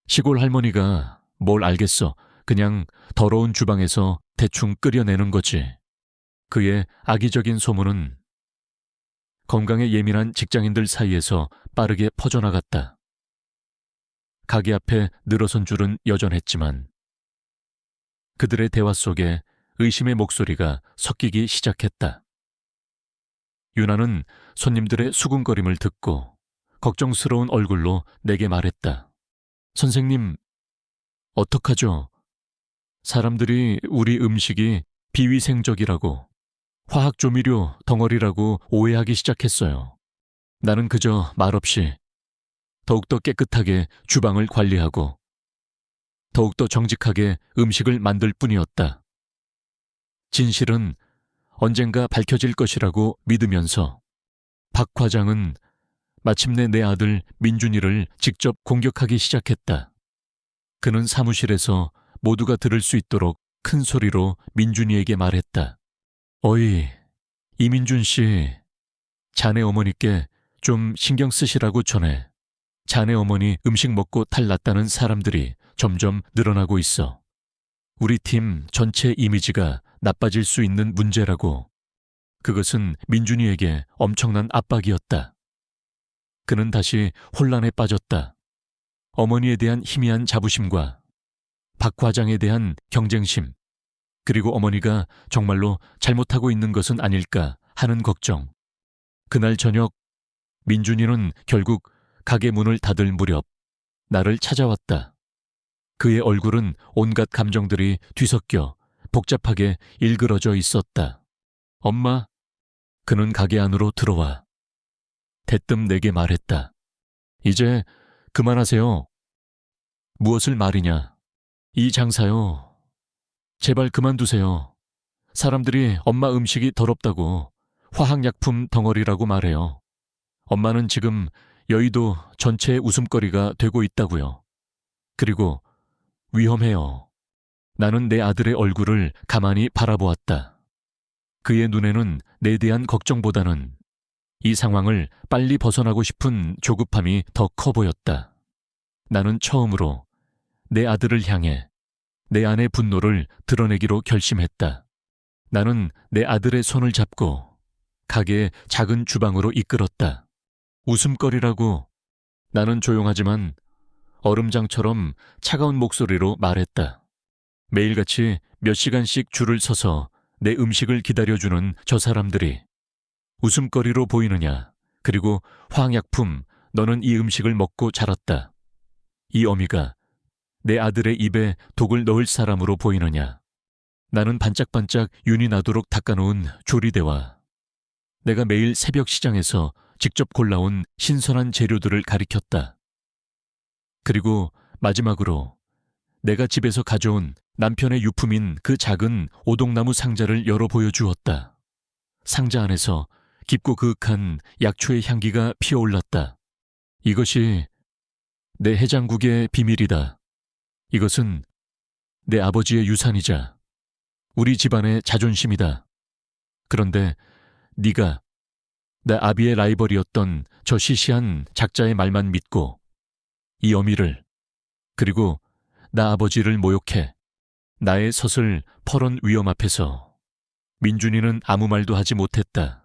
시골 할머니가 뭘 알겠어. 그냥 더러운 주방에서 대충 끓여내는 거지. 그의 악의적인 소문은 건강에 예민한 직장인들 사이에서 빠르게 퍼져나갔다. 가게 앞에 늘어선 줄은 여전했지만 그들의 대화 속에 의심의 목소리가 섞이기 시작했다. 윤아는 손님들의 수군거림을 듣고 걱정스러운 얼굴로 내게 말했다. 선생님, 어떡하죠? 사람들이 우리 음식이 비위생적이라고, 화학조미료 덩어리라고 오해하기 시작했어요. 나는 그저 말없이 더욱더 깨끗하게 주방을 관리하고 더욱더 정직하게 음식을 만들 뿐이었다. 진실은 언젠가 밝혀질 것이라고 믿으면서 박 과장은 마침내 내 아들 민준이를 직접 공격하기 시작했다. 그는 사무실에서 모두가 들을 수 있도록 큰 소리로 민준이에게 말했다. 어이, 이민준 씨, 자네 어머니께 좀 신경 쓰시라고 전해. 자네 어머니 음식 먹고 탈났다는 사람들이 점점 늘어나고 있어. 우리 팀 전체 이미지가 나빠질 수 있는 문제라고. 그것은 민준이에게 엄청난 압박이었다. 그는 다시 혼란에 빠졌다. 어머니에 대한 희미한 자부심과 박 과장에 대한 경쟁심, 그리고 어머니가 정말로 잘못하고 있는 것은 아닐까 하는 걱정. 그날 저녁 민준이는 결국 가게 문을 닫을 무렵 나를 찾아왔다. 그의 얼굴은 온갖 감정들이 뒤섞여 복잡하게 일그러져 있었다. 엄마, 그는 가게 안으로 들어와 대뜸 내게 말했다. 이제 그만하세요. 무엇을 말이냐. 이 장사요. 제발 그만두세요. 사람들이 엄마 음식이 더럽다고 화학약품 덩어리라고 말해요. 엄마는 지금 여의도 전체의 웃음거리가 되고 있다고요. 그리고 위험해요. 나는 내 아들의 얼굴을 가만히 바라보았다. 그의 눈에는 내 대한 걱정보다는 이 상황을 빨리 벗어나고 싶은 조급함이 더 커 보였다. 나는 처음으로 내 아들을 향해 내 안의 분노를 드러내기로 결심했다. 나는 내 아들의 손을 잡고 가게의 작은 주방으로 이끌었다. 웃음거리라고. 나는 조용하지만 얼음장처럼 차가운 목소리로 말했다. 매일같이 몇 시간씩 줄을 서서 내 음식을 기다려주는 저 사람들이 웃음거리로 보이느냐. 그리고 화학약품, 너는 이 음식을 먹고 자랐다. 이 어미가 내 아들의 입에 독을 넣을 사람으로 보이느냐. 나는 반짝반짝 윤이 나도록 닦아놓은 조리대와 내가 매일 새벽 시장에서 직접 골라온 신선한 재료들을 가리켰다. 그리고 마지막으로 내가 집에서 가져온 남편의 유품인 그 작은 오동나무 상자를 열어 보여주었다. 상자 안에서 깊고 그윽한 약초의 향기가 피어올랐다. 이것이 내 해장국의 비밀이다. 이것은 내 아버지의 유산이자 우리 집안의 자존심이다. 그런데 네가 내 아비의 라이벌이었던 저 시시한 작자의 말만 믿고 이 어미를 그리고 나 아버지를 모욕해 나의 섯을 퍼런 위험 앞에서 민준이는 아무 말도 하지 못했다.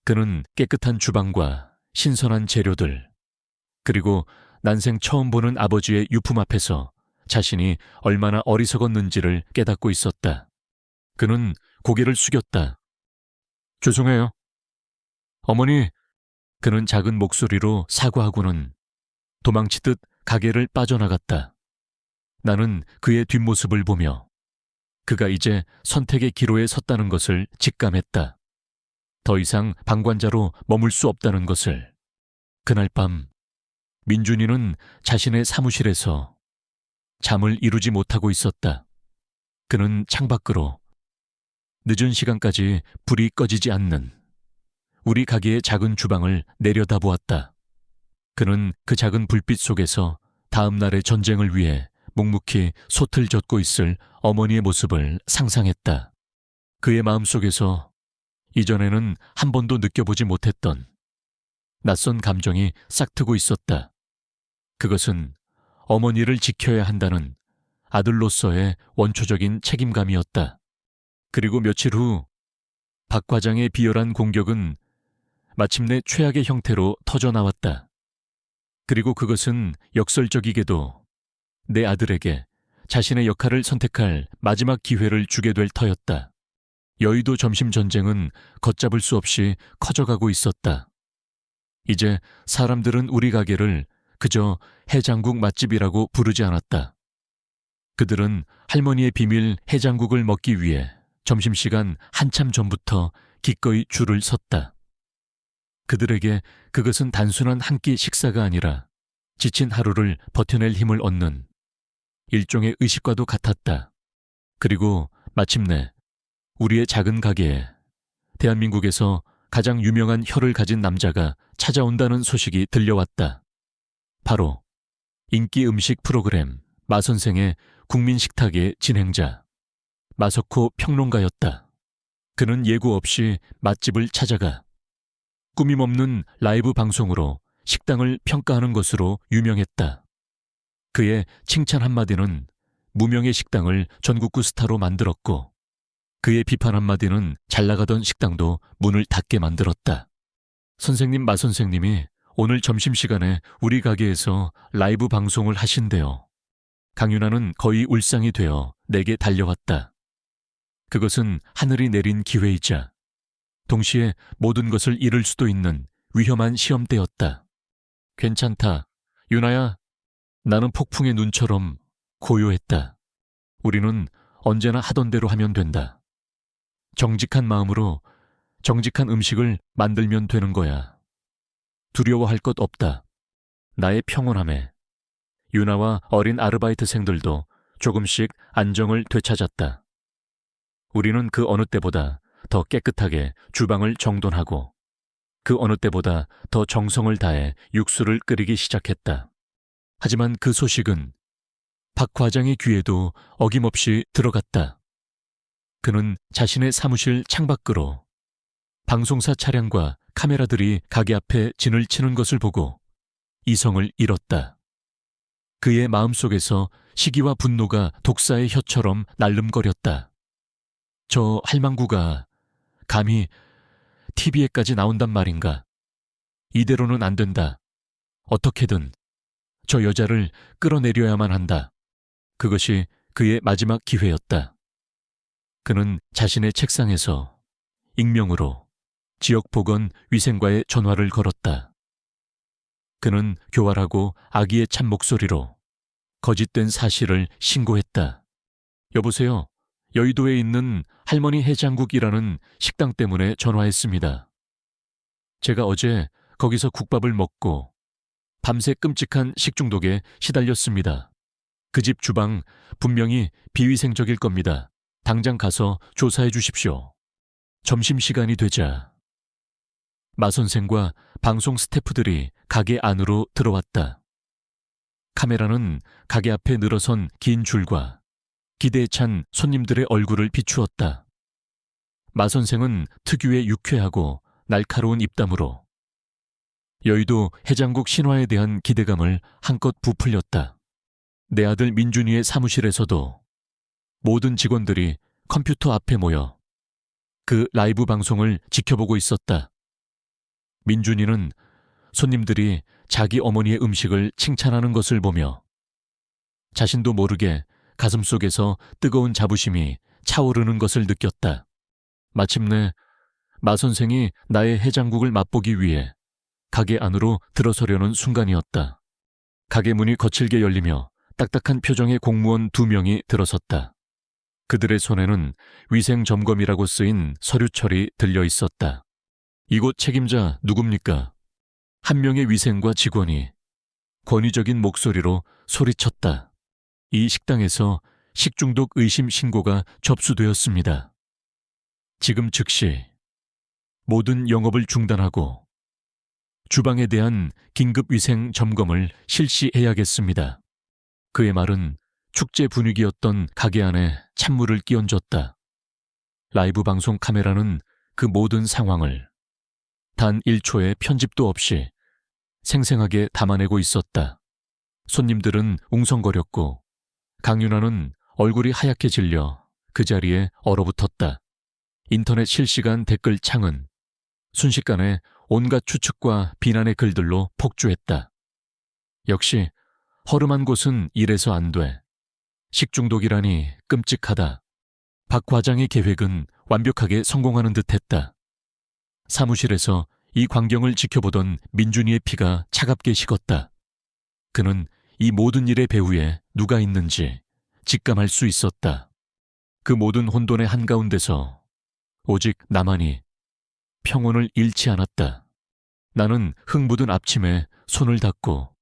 그는 깨끗한 주방과 신선한 재료들 그리고 난생 처음 보는 아버지의 유품 앞에서 자신이 얼마나 어리석었는지를 깨닫고 있었다. 그는 고개를 숙였다. 죄송해요. 어머니, 그는 작은 목소리로 사과하고는 도망치듯 가게를 빠져나갔다. 나는 그의 뒷모습을 보며 그가 이제 선택의 기로에 섰다는 것을 직감했다. 더 이상 방관자로 머물 수 없다는 것을. 그날 밤 민준이는 자신의 사무실에서 잠을 이루지 못하고 있었다. 그는 창밖으로 늦은 시간까지 불이 꺼지지 않는 우리 가게의 작은 주방을 내려다보았다. 그는 그 작은 불빛 속에서 다음 날의 전쟁을 위해 묵묵히 솥을 젓고 있을 어머니의 모습을 상상했다. 그의 마음속에서 이전에는 한 번도 느껴보지 못했던 낯선 감정이 싹트고 있었다. 그것은 어머니를 지켜야 한다는 아들로서의 원초적인 책임감이었다. 그리고 며칠 후 박 과장의 비열한 공격은 마침내 최악의 형태로 터져나왔다. 그리고 그것은 역설적이게도 내 아들에게 자신의 역할을 선택할 마지막 기회를 주게 될 터였다. 여의도 점심 전쟁은 걷잡을 수 없이 커져가고 있었다. 이제 사람들은 우리 가게를 그저 해장국 맛집이라고 부르지 않았다. 그들은 할머니의 비밀 해장국을 먹기 위해 점심시간 한참 전부터 기꺼이 줄을 섰다. 그들에게 그것은 단순한 한 끼 식사가 아니라 지친 하루를 버텨낼 힘을 얻는 일종의 의식과도 같았다. 그리고 마침내 우리의 작은 가게에 대한민국에서 가장 유명한 혀를 가진 남자가 찾아온다는 소식이 들려왔다. 바로 인기 음식 프로그램 마선생의 국민식탁의 진행자 마석호 평론가였다. 그는 예고 없이 맛집을 찾아가 꾸밈없는 라이브 방송으로 식당을 평가하는 것으로 유명했다. 그의 칭찬 한마디는 무명의 식당을 전국구 스타로 만들었고 그의 비판 한마디는 잘나가던 식당도 문을 닫게 만들었다. 선생님, 마선생님이 오늘 점심시간에 우리 가게에서 라이브 방송을 하신대요. 강윤아는 거의 울상이 되어 내게 달려왔다. 그것은 하늘이 내린 기회이자 동시에 모든 것을 잃을 수도 있는 위험한 시험대였다. 괜찮다. 윤아야, 나는 폭풍의 눈처럼 고요했다. 우리는 언제나 하던 대로 하면 된다. 정직한 마음으로 정직한 음식을 만들면 되는 거야. 두려워할 것 없다. 나의 평온함에 윤아와 어린 아르바이트생들도 조금씩 안정을 되찾았다. 우리는 그 어느 때보다 더 깨끗하게 주방을 정돈하고 그 어느 때보다 더 정성을 다해 육수를 끓이기 시작했다. 하지만 그 소식은 박 과장의 귀에도 어김없이 들어갔다. 그는 자신의 사무실 창밖으로 방송사 차량과 카메라들이 가게 앞에 진을 치는 것을 보고 이성을 잃었다. 그의 마음속에서 시기와 분노가 독사의 혀처럼 날름거렸다. 저 할망구가 감히 TV에까지 나온단 말인가? 이대로는 안 된다. 어떻게든 저 여자를 끌어내려야만 한다. 그것이 그의 마지막 기회였다. 그는 자신의 책상에서 익명으로 지역보건위생과의 전화를 걸었다. 그는 교활하고 악의의 찬 목소리로 거짓된 사실을 신고했다. 여보세요. 여의도에 있는 할머니 해장국이라는 식당 때문에 전화했습니다. 제가 어제 거기서 국밥을 먹고 밤새 끔찍한 식중독에 시달렸습니다. 그 집 주방 분명히 비위생적일 겁니다. 당장 가서 조사해 주십시오. 점심시간이 되자 마선생과 방송 스태프들이 가게 안으로 들어왔다. 카메라는 가게 앞에 늘어선 긴 줄과 기대에 찬 손님들의 얼굴을 비추었다. 마선생은 특유의 유쾌하고 날카로운 입담으로 여의도 해장국 신화에 대한 기대감을 한껏 부풀렸다. 내 아들 민준이의 사무실에서도 모든 직원들이 컴퓨터 앞에 모여 그 라이브 방송을 지켜보고 있었다. 민준이는 손님들이 자기 어머니의 음식을 칭찬하는 것을 보며 자신도 모르게 가슴속에서 뜨거운 자부심이 차오르는 것을 느꼈다. 마침내 마 선생이 나의 해장국을 맛보기 위해 가게 안으로 들어서려는 순간이었다. 가게 문이 거칠게 열리며 딱딱한 표정의 공무원 2명이 들어섰다. 그들의 손에는 위생점검이라고 쓰인 서류철이 들려 있었다. 이곳 책임자 누굽니까? 한 명의 위생과 직원이 권위적인 목소리로 소리쳤다. 이 식당에서 식중독 의심 신고가 접수되었습니다. 지금 즉시 모든 영업을 중단하고 주방에 대한 긴급 위생 점검을 실시해야겠습니다. 그의 말은 축제 분위기였던 가게 안에 찬물을 끼얹었다. 라이브 방송 카메라는 그 모든 상황을 단 1초의 편집도 없이 생생하게 담아내고 있었다. 손님들은 웅성거렸고 강윤아는 얼굴이 하얗게 질려 그 자리에 얼어붙었다. 인터넷 실시간 댓글 창은 순식간에 온갖 추측과 비난의 글들로 폭주했다. 역시 허름한 곳은 이래서 안 돼. 식중독이라니 끔찍하다. 박 과장의 계획은 완벽하게 성공하는 듯했다. 사무실에서 이 광경을 지켜보던 민준이의 피가 차갑게 식었다. 그는 이 모든 일의 배후에 누가 있는지 직감할 수 있었다. 그 모든 혼돈의 한가운데서 오직 나만이 평온을 잃지 않았다. 나는 흙 묻은 앞침에 손을 닦고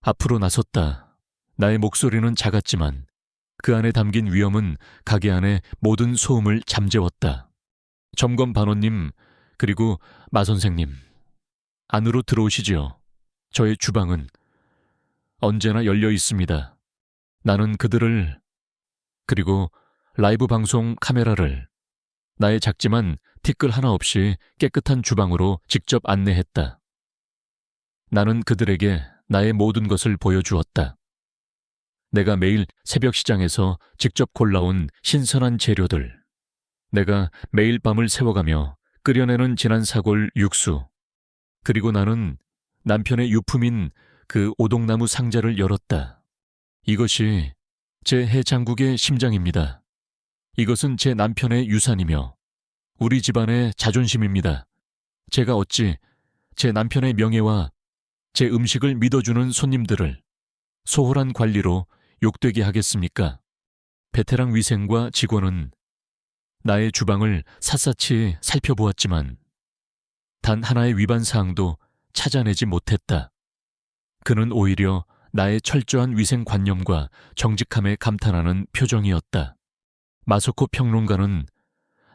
앞으로 나섰다. 나의 목소리는 작았지만 그 안에 담긴 위험은 가게 안의 모든 소음을 잠재웠다. 점검 반원님, 그리고 마 선생님, 안으로 들어오시지요. 저의 주방은 언제나 열려 있습니다. 나는 그들을, 그리고 라이브 방송 카메라를 나의 작지만 티끌 하나 없이 깨끗한 주방으로 직접 안내했다. 나는 그들에게 나의 모든 것을 보여주었다. 내가 매일 새벽 시장에서 직접 골라온 신선한 재료들, 내가 매일 밤을 새워가며 끓여내는 진한 사골 육수, 그리고 나는 남편의 유품인 그 오동나무 상자를 열었다. 이것이 제 해장국의 심장입니다. 이것은 제 남편의 유산이며 우리 집안의 자존심입니다. 제가 어찌 제 남편의 명예와 제 음식을 믿어주는 손님들을 소홀한 관리로 욕되게 하겠습니까? 베테랑 위생과 직원은 나의 주방을 샅샅이 살펴보았지만 단 하나의 위반 사항도 찾아내지 못했다. 그는 오히려 나의 철저한 위생관념과 정직함에 감탄하는 표정이었다. 마소코 평론가는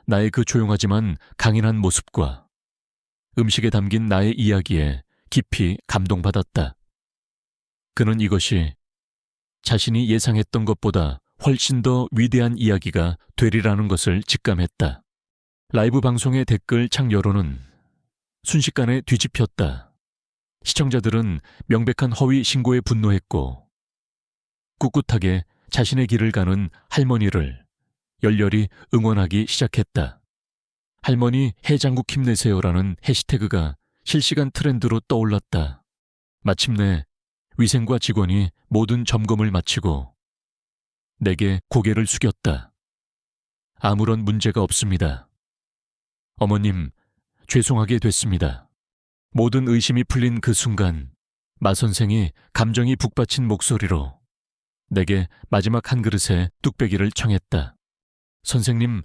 나의 그 조용하지만 강인한 모습과 음식에 담긴 나의 이야기에 깊이 감동받았다. 그는 이것이 자신이 예상했던 것보다 훨씬 더 위대한 이야기가 되리라는 것을 직감했다. 라이브 방송의 댓글 창 여론은 순식간에 뒤집혔다. 시청자들은 명백한 허위 신고에 분노했고 꿋꿋하게 자신의 길을 가는 할머니를 열렬히 응원하기 시작했다. 할머니 해장국 힘내세요라는 해시태그가 실시간 트렌드로 떠올랐다. 마침내 위생과 직원이 모든 점검을 마치고 내게 고개를 숙였다. 아무런 문제가 없습니다. 어머님, 죄송하게 됐습니다. 모든 의심이 풀린 그 순간 마 선생이 감정이 북받친 목소리로 내게 마지막 한 그릇의 뚝배기를 청했다. 선생님,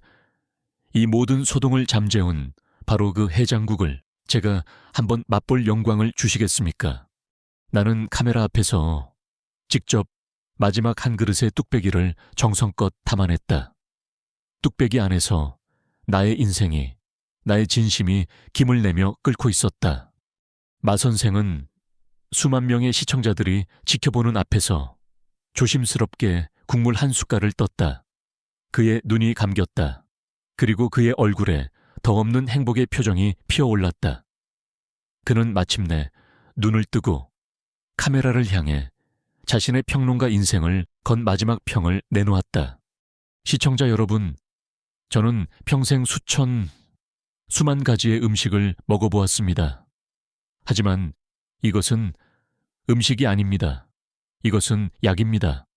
이 모든 소동을 잠재운 바로 그 해장국을 제가 한번 맛볼 영광을 주시겠습니까? 나는 카메라 앞에서 직접 마지막 한 그릇의 뚝배기를 정성껏 담아냈다. 뚝배기 안에서 나의 인생이, 나의 진심이 김을 내며 끓고 있었다. 마 선생은 수만 명의 시청자들이 지켜보는 앞에서 조심스럽게 국물 한 숟갈을 떴다. 그의 눈이 감겼다. 그리고 그의 얼굴에 덧없는 행복의 표정이 피어올랐다. 그는 마침내 눈을 뜨고 카메라를 향해 자신의 평론가 인생을 건 마지막 평을 내놓았다. 시청자 여러분, 저는 평생 수만 가지의 음식을 먹어보았습니다. 하지만 이것은 음식이 아닙니다. 이것은 약입니다.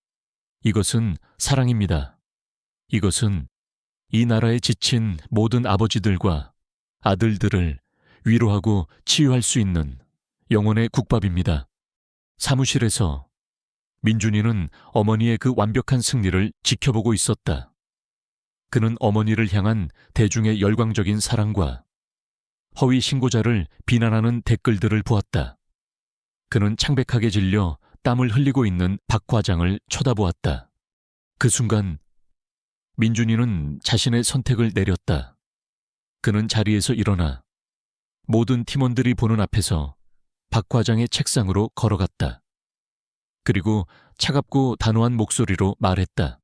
이것은 사랑입니다. 이것은 이 나라에 지친 모든 아버지들과 아들들을 위로하고 치유할 수 있는 영혼의 국밥입니다. 사무실에서 민준이는 어머니의 그 완벽한 승리를 지켜보고 있었다. 그는 어머니를 향한 대중의 열광적인 사랑과 허위 신고자를 비난하는 댓글들을 보았다. 그는 창백하게 질려 땀을 흘리고 있는 박 과장을 쳐다보았다. 그 순간 민준이는 자신의 선택을 내렸다. 그는 자리에서 일어나 모든 팀원들이 보는 앞에서 박 과장의 책상으로 걸어갔다. 그리고 차갑고 단호한 목소리로 말했다.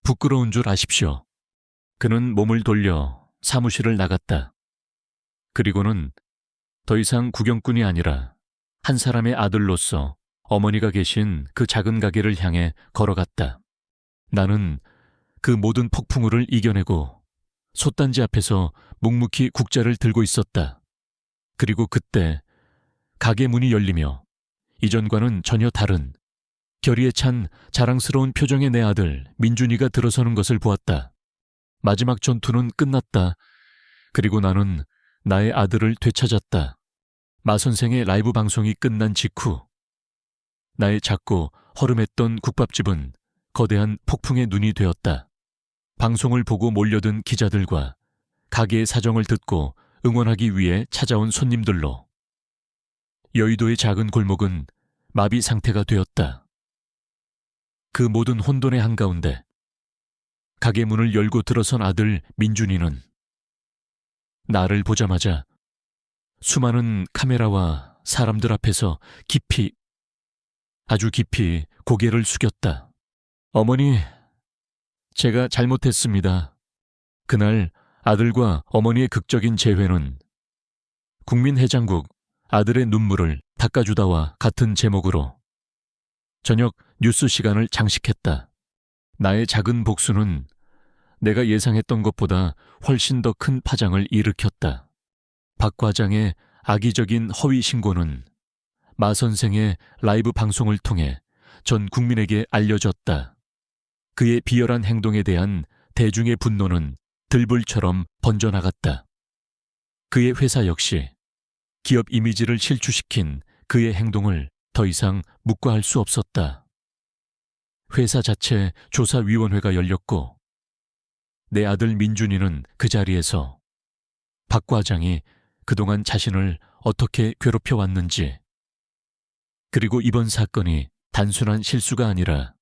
부끄러운 줄 아십시오. 그는 몸을 돌려 사무실을 나갔다. 그리고는 더 이상 구경꾼이 아니라 한 사람의 아들로서 어머니가 계신 그 작은 가게를 향해 걸어갔다. 나는 그 모든 폭풍우를 이겨내고 솥단지 앞에서 묵묵히 국자를 들고 있었다. 그리고 그때 가게 문이 열리며 이전과는 전혀 다른 결의에 찬 자랑스러운 표정의 내 아들 민준이가 들어서는 것을 보았다. 마지막 전투는 끝났다. 그리고 나는 나의 아들을 되찾았다. 마 선생의 라이브 방송이 끝난 직후 나의 작고 허름했던 국밥집은 거대한 폭풍의 눈이 되었다. 방송을 보고 몰려든 기자들과 가게의 사정을 듣고 응원하기 위해 찾아온 손님들로 여의도의 작은 골목은 마비 상태가 되었다. 그 모든 혼돈의 한가운데 가게 문을 열고 들어선 아들 민준이는 나를 보자마자 수많은 카메라와 사람들 앞에서 깊이, 아주 깊이 고개를 숙였다. 어머니, 제가 잘못했습니다. 그날 아들과 어머니의 극적인 재회는 국민해장국 아들의 눈물을 닦아주다와 같은 제목으로 저녁 뉴스 시간을 장식했다. 나의 작은 복수는 내가 예상했던 것보다 훨씬 더 큰 파장을 일으켰다. 박 과장의 악의적인 허위 신고는 마 선생의 라이브 방송을 통해 전 국민에게 알려졌다. 그의 비열한 행동에 대한 대중의 분노는 들불처럼 번져나갔다. 그의 회사 역시 기업 이미지를 실추시킨 그의 행동을 더 이상 묵과할 수 없었다. 회사 자체 조사위원회가 열렸고 내 아들 민준이는 그 자리에서 박 과장이 그동안 자신을 어떻게 괴롭혀왔는지, 그리고 이번 사건이 단순한 실수가 아니라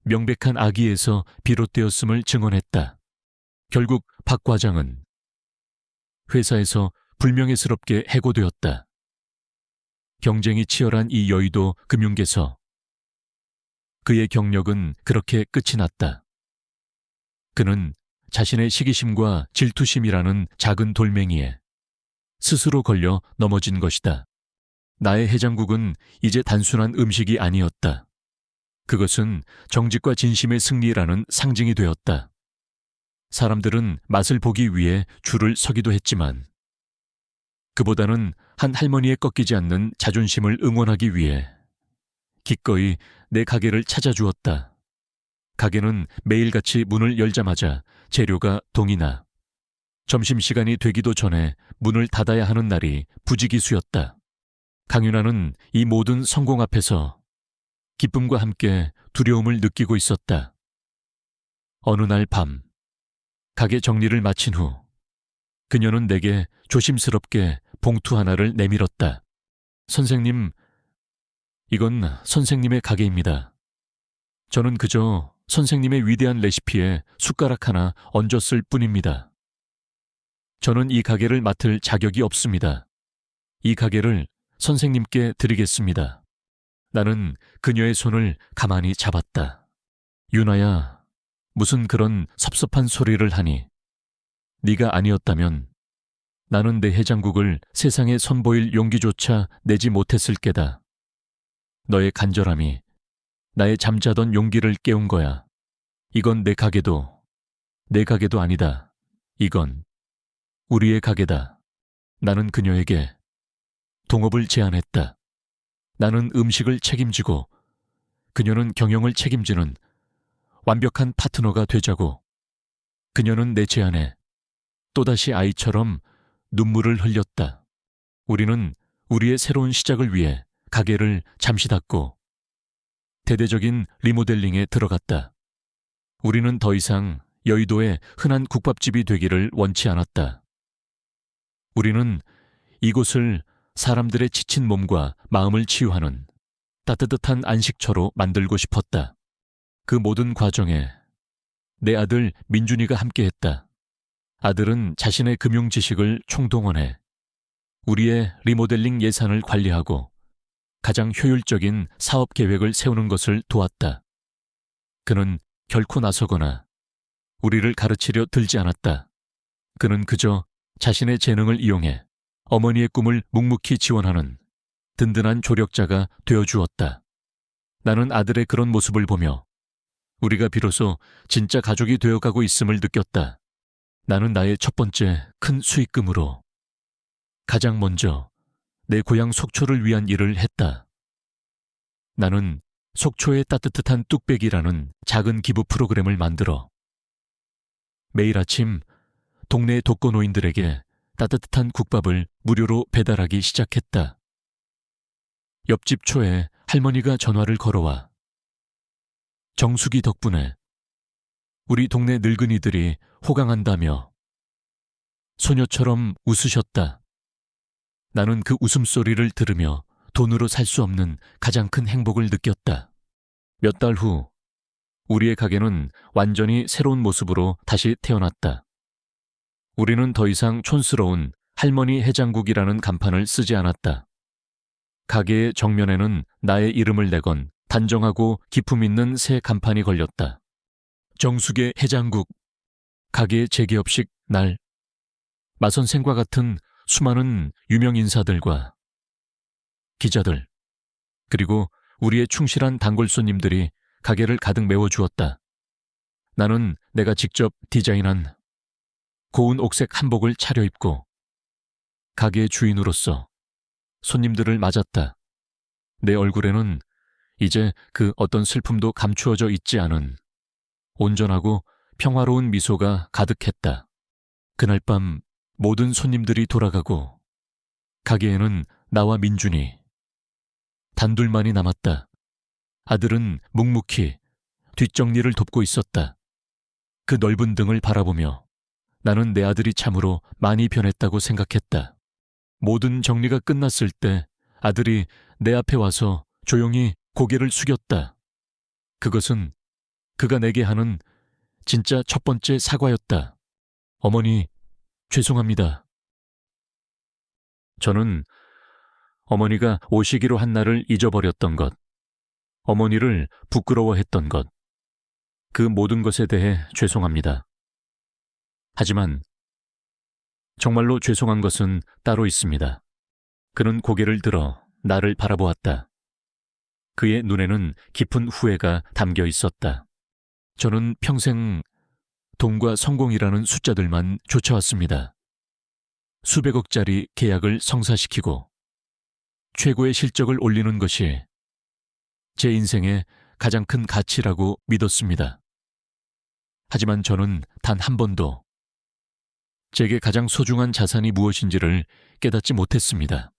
명백한 악의에서 비롯되었음을 증언했다. 결국 박 과장은 회사에서 불명예스럽게 해고되었다. 경쟁이 치열한 이 여의도 금융계서, 그의 경력은 그렇게 끝이 났다. 그는 자신의 시기심과 질투심이라는 작은 돌멩이에 스스로 걸려 넘어진 것이다. 나의 해장국은 이제 단순한 음식이 아니었다. 그것은 정직과 진심의 승리라는 상징이 되었다. 사람들은 맛을 보기 위해 줄을 서기도 했지만 그보다는 한 할머니의 꺾이지 않는 자존심을 응원하기 위해 기꺼이 내 가게를 찾아주었다. 가게는 매일같이 문을 열자마자 재료가 동이 나 점심시간이 되기도 전에 문을 닫아야 하는 날이 부지기수였다. 강윤아는 이 모든 성공 앞에서 기쁨과 함께 두려움을 느끼고 있었다. 어느 날 밤, 가게 정리를 마친 후 그녀는 내게 조심스럽게 봉투 하나를 내밀었다. 선생님, 이건 선생님의 가게입니다. 저는 그저 선생님의 위대한 레시피에 숟가락 하나 얹었을 뿐입니다. 저는 이 가게를 맡을 자격이 없습니다. 이 가게를 선생님께 드리겠습니다. 나는 그녀의 손을 가만히 잡았다. 윤아야, 무슨 그런 섭섭한 소리를 하니? 네가 아니었다면 나는 내 해장국을 세상에 선보일 용기조차 내지 못했을 게다. 너의 간절함이 나의 잠자던 용기를 깨운 거야. 이건 내 가게도 아니다. 이건 우리의 가게다. 나는 그녀에게 동업을 제안했다. 나는 음식을 책임지고 그녀는 경영을 책임지는 완벽한 파트너가 되자고. 그녀는 내 제안에 또다시 아이처럼 눈물을 흘렸다. 우리는 우리의 새로운 시작을 위해 가게를 잠시 닫고 대대적인 리모델링에 들어갔다. 우리는 더 이상 여의도의 흔한 국밥집이 되기를 원치 않았다. 우리는 이곳을 사람들의 지친 몸과 마음을 치유하는 따뜻한 안식처로 만들고 싶었다. 그 모든 과정에 내 아들 민준이가 함께했다. 아들은 자신의 금융 지식을 총동원해 우리의 리모델링 예산을 관리하고 가장 효율적인 사업 계획을 세우는 것을 도왔다. 그는 결코 나서거나 우리를 가르치려 들지 않았다. 그는 그저 자신의 재능을 이용해 어머니의 꿈을 묵묵히 지원하는 든든한 조력자가 되어주었다. 나는 아들의 그런 모습을 보며 우리가 비로소 진짜 가족이 되어가고 있음을 느꼈다. 나는 나의 첫 번째 큰 수익금으로 가장 먼저 내 고향 속초를 위한 일을 했다. 나는 속초의 따뜻한 뚝배기라는 작은 기부 프로그램을 만들어 매일 아침 동네 독거노인들에게 따뜻한 국밥을 무료로 배달하기 시작했다. 옆집 초에 할머니가 전화를 걸어와 정수기 덕분에 우리 동네 늙은이들이 호강한다며 소녀처럼 웃으셨다. 나는 그 웃음소리를 들으며 돈으로 살 수 없는 가장 큰 행복을 느꼈다. 몇 달 후 우리의 가게는 완전히 새로운 모습으로 다시 태어났다. 우리는 더 이상 촌스러운 할머니 해장국이라는 간판을 쓰지 않았다. 가게의 정면에는 나의 이름을 내건 단정하고 기품 있는 새 간판이 걸렸다. 정숙의 해장국, 가게의 재개업식 날, 마선생과 같은 수많은 유명 인사들과 기자들, 그리고 우리의 충실한 단골 손님들이 가게를 가득 메워주었다. 나는 내가 직접 디자인한 고운 옥색 한복을 차려입고 가게의 주인으로서 손님들을 맞았다. 내 얼굴에는 이제 그 어떤 슬픔도 감추어져 있지 않은 온전하고 평화로운 미소가 가득했다. 그날 밤 모든 손님들이 돌아가고 가게에는 나와 민준이 단둘만이 남았다. 아들은 묵묵히 뒷정리를 돕고 있었다. 그 넓은 등을 바라보며 나는 내 아들이 참으로 많이 변했다고 생각했다. 모든 정리가 끝났을 때 아들이 내 앞에 와서 조용히 고개를 숙였다. 그것은 그가 내게 하는 진짜 첫 번째 사과였다. 어머니, 죄송합니다. 저는 어머니가 오시기로 한 날을 잊어버렸던 것, 어머니를 부끄러워했던 것, 그 모든 것에 대해 죄송합니다. 하지만 정말로 죄송한 것은 따로 있습니다. 그는 고개를 들어 나를 바라보았다. 그의 눈에는 깊은 후회가 담겨 있었다. 저는 평생 돈과 성공이라는 숫자들만 쫓아왔습니다. 수백억짜리 계약을 성사시키고 최고의 실적을 올리는 것이 제 인생의 가장 큰 가치라고 믿었습니다. 하지만 저는 단 한 번도 제게 가장 소중한 자산이 무엇인지를 깨닫지 못했습니다.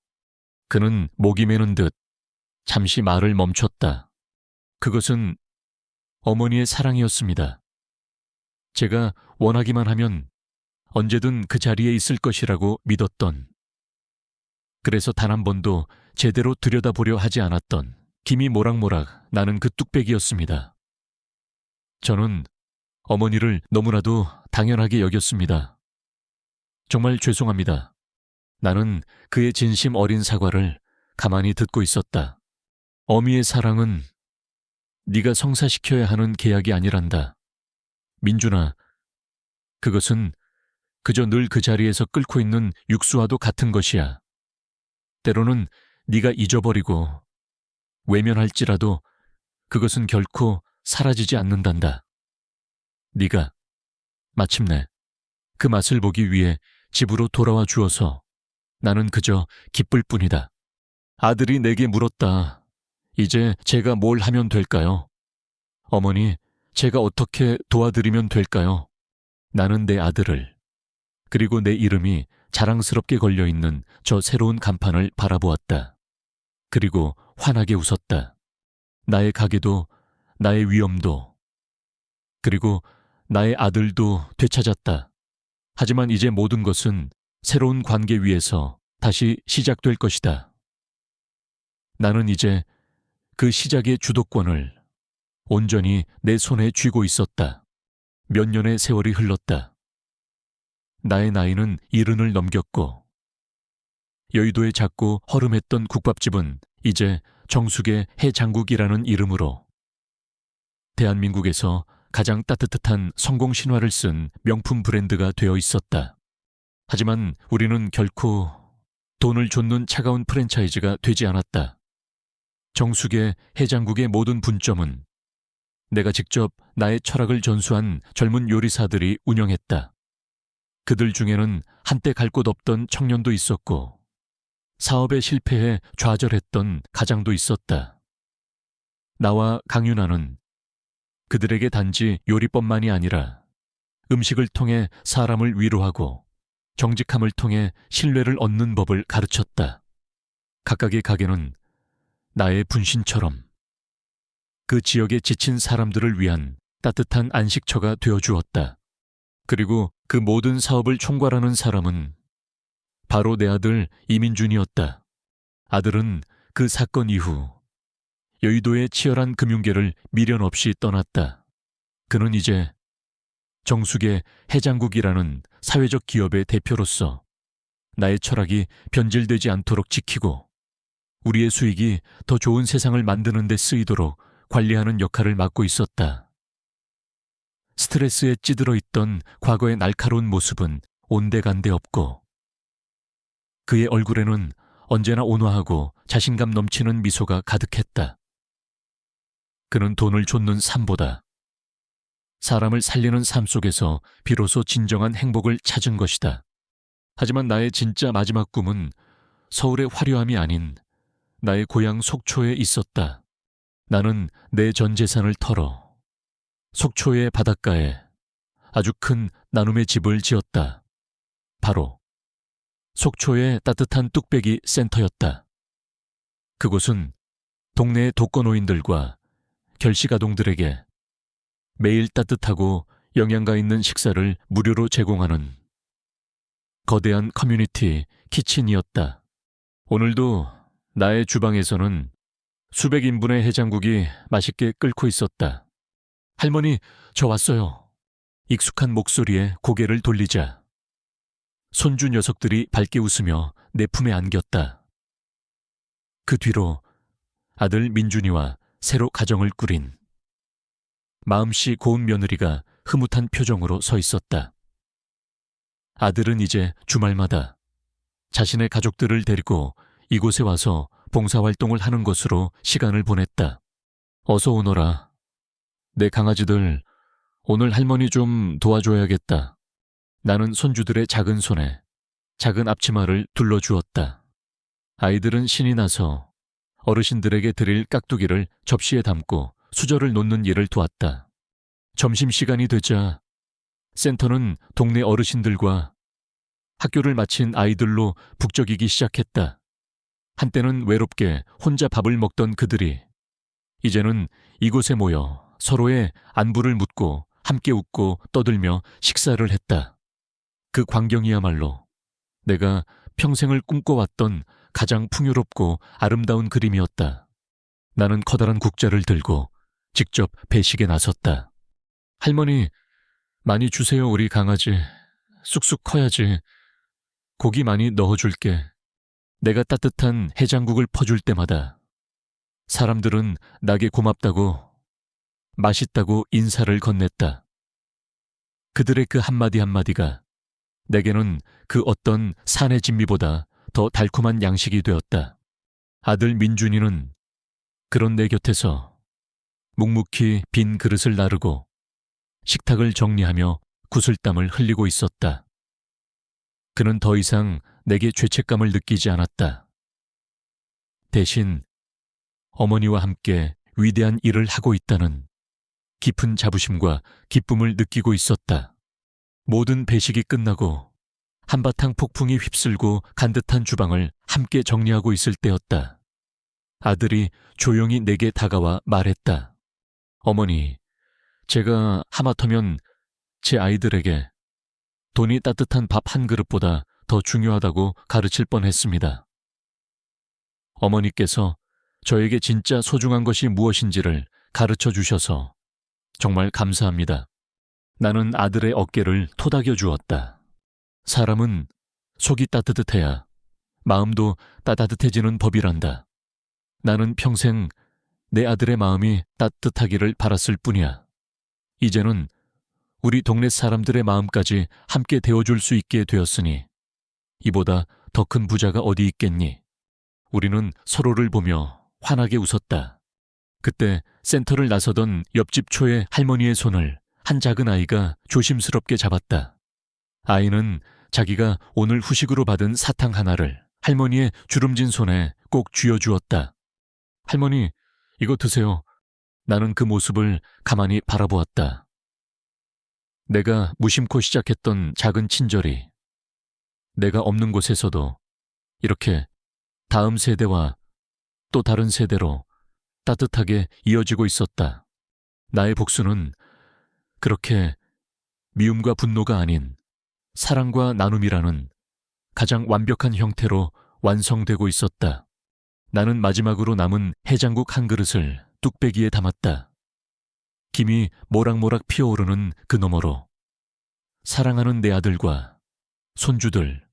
그는 목이 메는 듯 잠시 말을 멈췄다. 그것은 어머니의 사랑이었습니다. 제가 원하기만 하면 언제든 그 자리에 있을 것이라고 믿었던, 그래서 단 한 번도 제대로 들여다보려 하지 않았던, 김이 모락모락 나는 그 뚝배기였습니다. 저는 어머니를 너무나도 당연하게 여겼습니다. 정말 죄송합니다. 나는 그의 진심 어린 사과를 가만히 듣고 있었다. 어미의 사랑은 네가 성사시켜야 하는 계약이 아니란다. 민준아, 그것은 그저 늘 그 자리에서 끓고 있는 육수와도 같은 것이야. 때로는 네가 잊어버리고 외면할지라도 그것은 결코 사라지지 않는단다. 네가 마침내 그 맛을 보기 위해 집으로 돌아와 주어서 나는 그저 기쁠 뿐이다. 아들이 내게 물었다. 이제 제가 뭘 하면 될까요? 어머니, 제가 어떻게 도와드리면 될까요? 나는 내 아들을, 그리고 내 이름이 자랑스럽게 걸려있는 저 새로운 간판을 바라보았다. 그리고 환하게 웃었다. 나의 가게도, 나의 위엄도, 그리고 나의 아들도 되찾았다. 하지만 이제 모든 것은 새로운 관계 위에서 다시 시작될 것이다. 나는 이제 그 시작의 주도권을 온전히 내 손에 쥐고 있었다. 몇 년의 세월이 흘렀다. 나의 나이는 70을 넘겼고 여의도의 작고 허름했던 국밥집은 이제 정숙의 해장국이라는 이름으로 대한민국에서 가장 따뜻한 성공 신화를 쓴 명품 브랜드가 되어 있었다. 하지만 우리는 결코 돈을 좇는 차가운 프랜차이즈가 되지 않았다. 정숙의 해장국의 모든 분점은 내가 직접 나의 철학을 전수한 젊은 요리사들이 운영했다. 그들 중에는 한때 갈 곳 없던 청년도 있었고 사업에 실패해 좌절했던 가장도 있었다. 나와 강윤아는 그들에게 단지 요리법만이 아니라 음식을 통해 사람을 위로하고 정직함을 통해 신뢰를 얻는 법을 가르쳤다. 각각의 가게는 나의 분신처럼 그 지역에 지친 사람들을 위한 따뜻한 안식처가 되어주었다. 그리고 그 모든 사업을 총괄하는 사람은 바로 내 아들 이민준이었다. 아들은 그 사건 이후 여의도의 치열한 금융계를 미련 없이 떠났다. 그는 이제 정숙의 해장국이라는 사회적 기업의 대표로서 나의 철학이 변질되지 않도록 지키고 우리의 수익이 더 좋은 세상을 만드는 데 쓰이도록 관리하는 역할을 맡고 있었다. 스트레스에 찌들어 있던 과거의 날카로운 모습은 온데간데 없고 그의 얼굴에는 언제나 온화하고 자신감 넘치는 미소가 가득했다. 그는 돈을 좇는 삶보다 사람을 살리는 삶 속에서 비로소 진정한 행복을 찾은 것이다. 하지만 나의 진짜 마지막 꿈은 서울의 화려함이 아닌 나의 고향 속초에 있었다. 나는 내 전 재산을 털어 속초의 바닷가에 아주 큰 나눔의 집을 지었다. 바로 속초의 따뜻한 뚝배기 센터였다. 그곳은 동네의 독거노인들과 결식아동들에게 매일 따뜻하고 영양가 있는 식사를 무료로 제공하는 거대한 커뮤니티 키친이었다. 오늘도 나의 주방에서는 수백 인분의 해장국이 맛있게 끓고 있었다. 할머니, 저 왔어요. 익숙한 목소리에 고개를 돌리자 손주 녀석들이 밝게 웃으며 내 품에 안겼다. 그 뒤로 아들 민준이와 새로 가정을 꾸린 마음씨 고운 며느리가 흐뭇한 표정으로 서 있었다. 아들은 이제 주말마다 자신의 가족들을 데리고 이곳에 와서 봉사활동을 하는 것으로 시간을 보냈다. 어서 오너라. 내 강아지들, 오늘 할머니 좀 도와줘야겠다. 나는 손주들의 작은 손에 작은 앞치마를 둘러주었다. 아이들은 신이 나서 어르신들에게 드릴 깍두기를 접시에 담고 수저를 놓는 일을 도왔다. 점심시간이 되자 센터는 동네 어르신들과 학교를 마친 아이들로 북적이기 시작했다. 한때는 외롭게 혼자 밥을 먹던 그들이 이제는 이곳에 모여 서로의 안부를 묻고 함께 웃고 떠들며 식사를 했다. 그 광경이야말로 내가 평생을 꿈꿔왔던 가장 풍요롭고 아름다운 그림이었다. 나는 커다란 국자를 들고 직접 배식에 나섰다. 할머니, 많이 주세요 우리 강아지. 쑥쑥 커야지. 고기 많이 넣어줄게. 내가 따뜻한 해장국을 퍼줄 때마다 사람들은 나에게 고맙다고, 맛있다고 인사를 건넸다. 그들의 그 한마디 한마디가 내게는 그 어떤 산의 진미보다 더 달콤한 양식이 되었다. 아들 민준이는 그런 내 곁에서 묵묵히 빈 그릇을 나르고 식탁을 정리하며 구슬땀을 흘리고 있었다. 그는 더 이상 내게 죄책감을 느끼지 않았다. 대신 어머니와 함께 위대한 일을 하고 있다는 깊은 자부심과 기쁨을 느끼고 있었다. 모든 배식이 끝나고 한바탕 폭풍이 휩쓸고 간 듯한 주방을 함께 정리하고 있을 때였다. 아들이 조용히 내게 다가와 말했다. 어머니, 제가 하마터면 제 아이들에게 돈이 따뜻한 밥 한 그릇보다 더 중요하다고 가르칠 뻔했습니다. 어머니께서 저에게 진짜 소중한 것이 무엇인지를 가르쳐 주셔서 정말 감사합니다. 나는 아들의 어깨를 토닥여 주었다. 사람은 속이 따뜻해야 마음도 따뜻해지는 법이란다. 나는 평생 내 아들의 마음이 따뜻하기를 바랐을 뿐이야. 이제는 우리 동네 사람들의 마음까지 함께 데워줄 수 있게 되었으니 이보다 더 큰 부자가 어디 있겠니? 우리는 서로를 보며 환하게 웃었다. 그때 센터를 나서던 옆집 초의 할머니의 손을 한 작은 아이가 조심스럽게 잡았다. 아이는 자기가 오늘 후식으로 받은 사탕 하나를 할머니의 주름진 손에 꼭 쥐어주었다. 할머니, 이거 드세요. 나는 그 모습을 가만히 바라보았다. 내가 무심코 시작했던 작은 친절이 내가 없는 곳에서도 이렇게 다음 세대와 또 다른 세대로 따뜻하게 이어지고 있었다. 나의 복수는 그렇게 미움과 분노가 아닌 사랑과 나눔이라는 가장 완벽한 형태로 완성되고 있었다. 나는 마지막으로 남은 해장국 한 그릇을 뚝배기에 담았다. 김이 모락모락 피어오르는 그 너머로 사랑하는 내 아들과 손주들,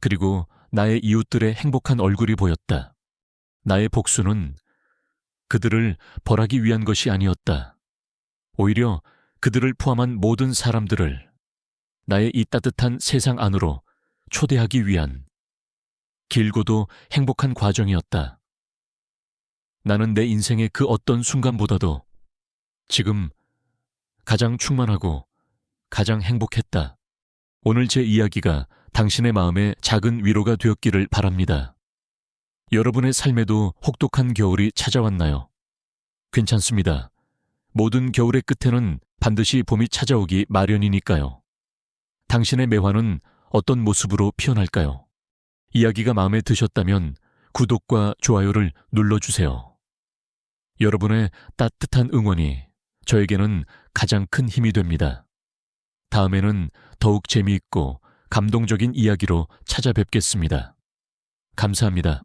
그리고 나의 이웃들의 행복한 얼굴이 보였다. 나의 복수는 그들을 벌하기 위한 것이 아니었다. 오히려 그들을 포함한 모든 사람들을 나의 이 따뜻한 세상 안으로 초대하기 위한 길고도 행복한 과정이었다. 나는 내 인생의 그 어떤 순간보다도 지금 가장 충만하고 가장 행복했다. 오늘 제 이야기가 당신의 마음에 작은 위로가 되었기를 바랍니다. 여러분의 삶에도 혹독한 겨울이 찾아왔나요? 괜찮습니다. 모든 겨울의 끝에는 반드시 봄이 찾아오기 마련이니까요. 당신의 매화는 어떤 모습으로 피어날까요? 이야기가 마음에 드셨다면 구독과 좋아요를 눌러주세요. 여러분의 따뜻한 응원이 저에게는 가장 큰 힘이 됩니다. 다음에는 더욱 재미있고 감동적인 이야기로 찾아뵙겠습니다. 감사합니다.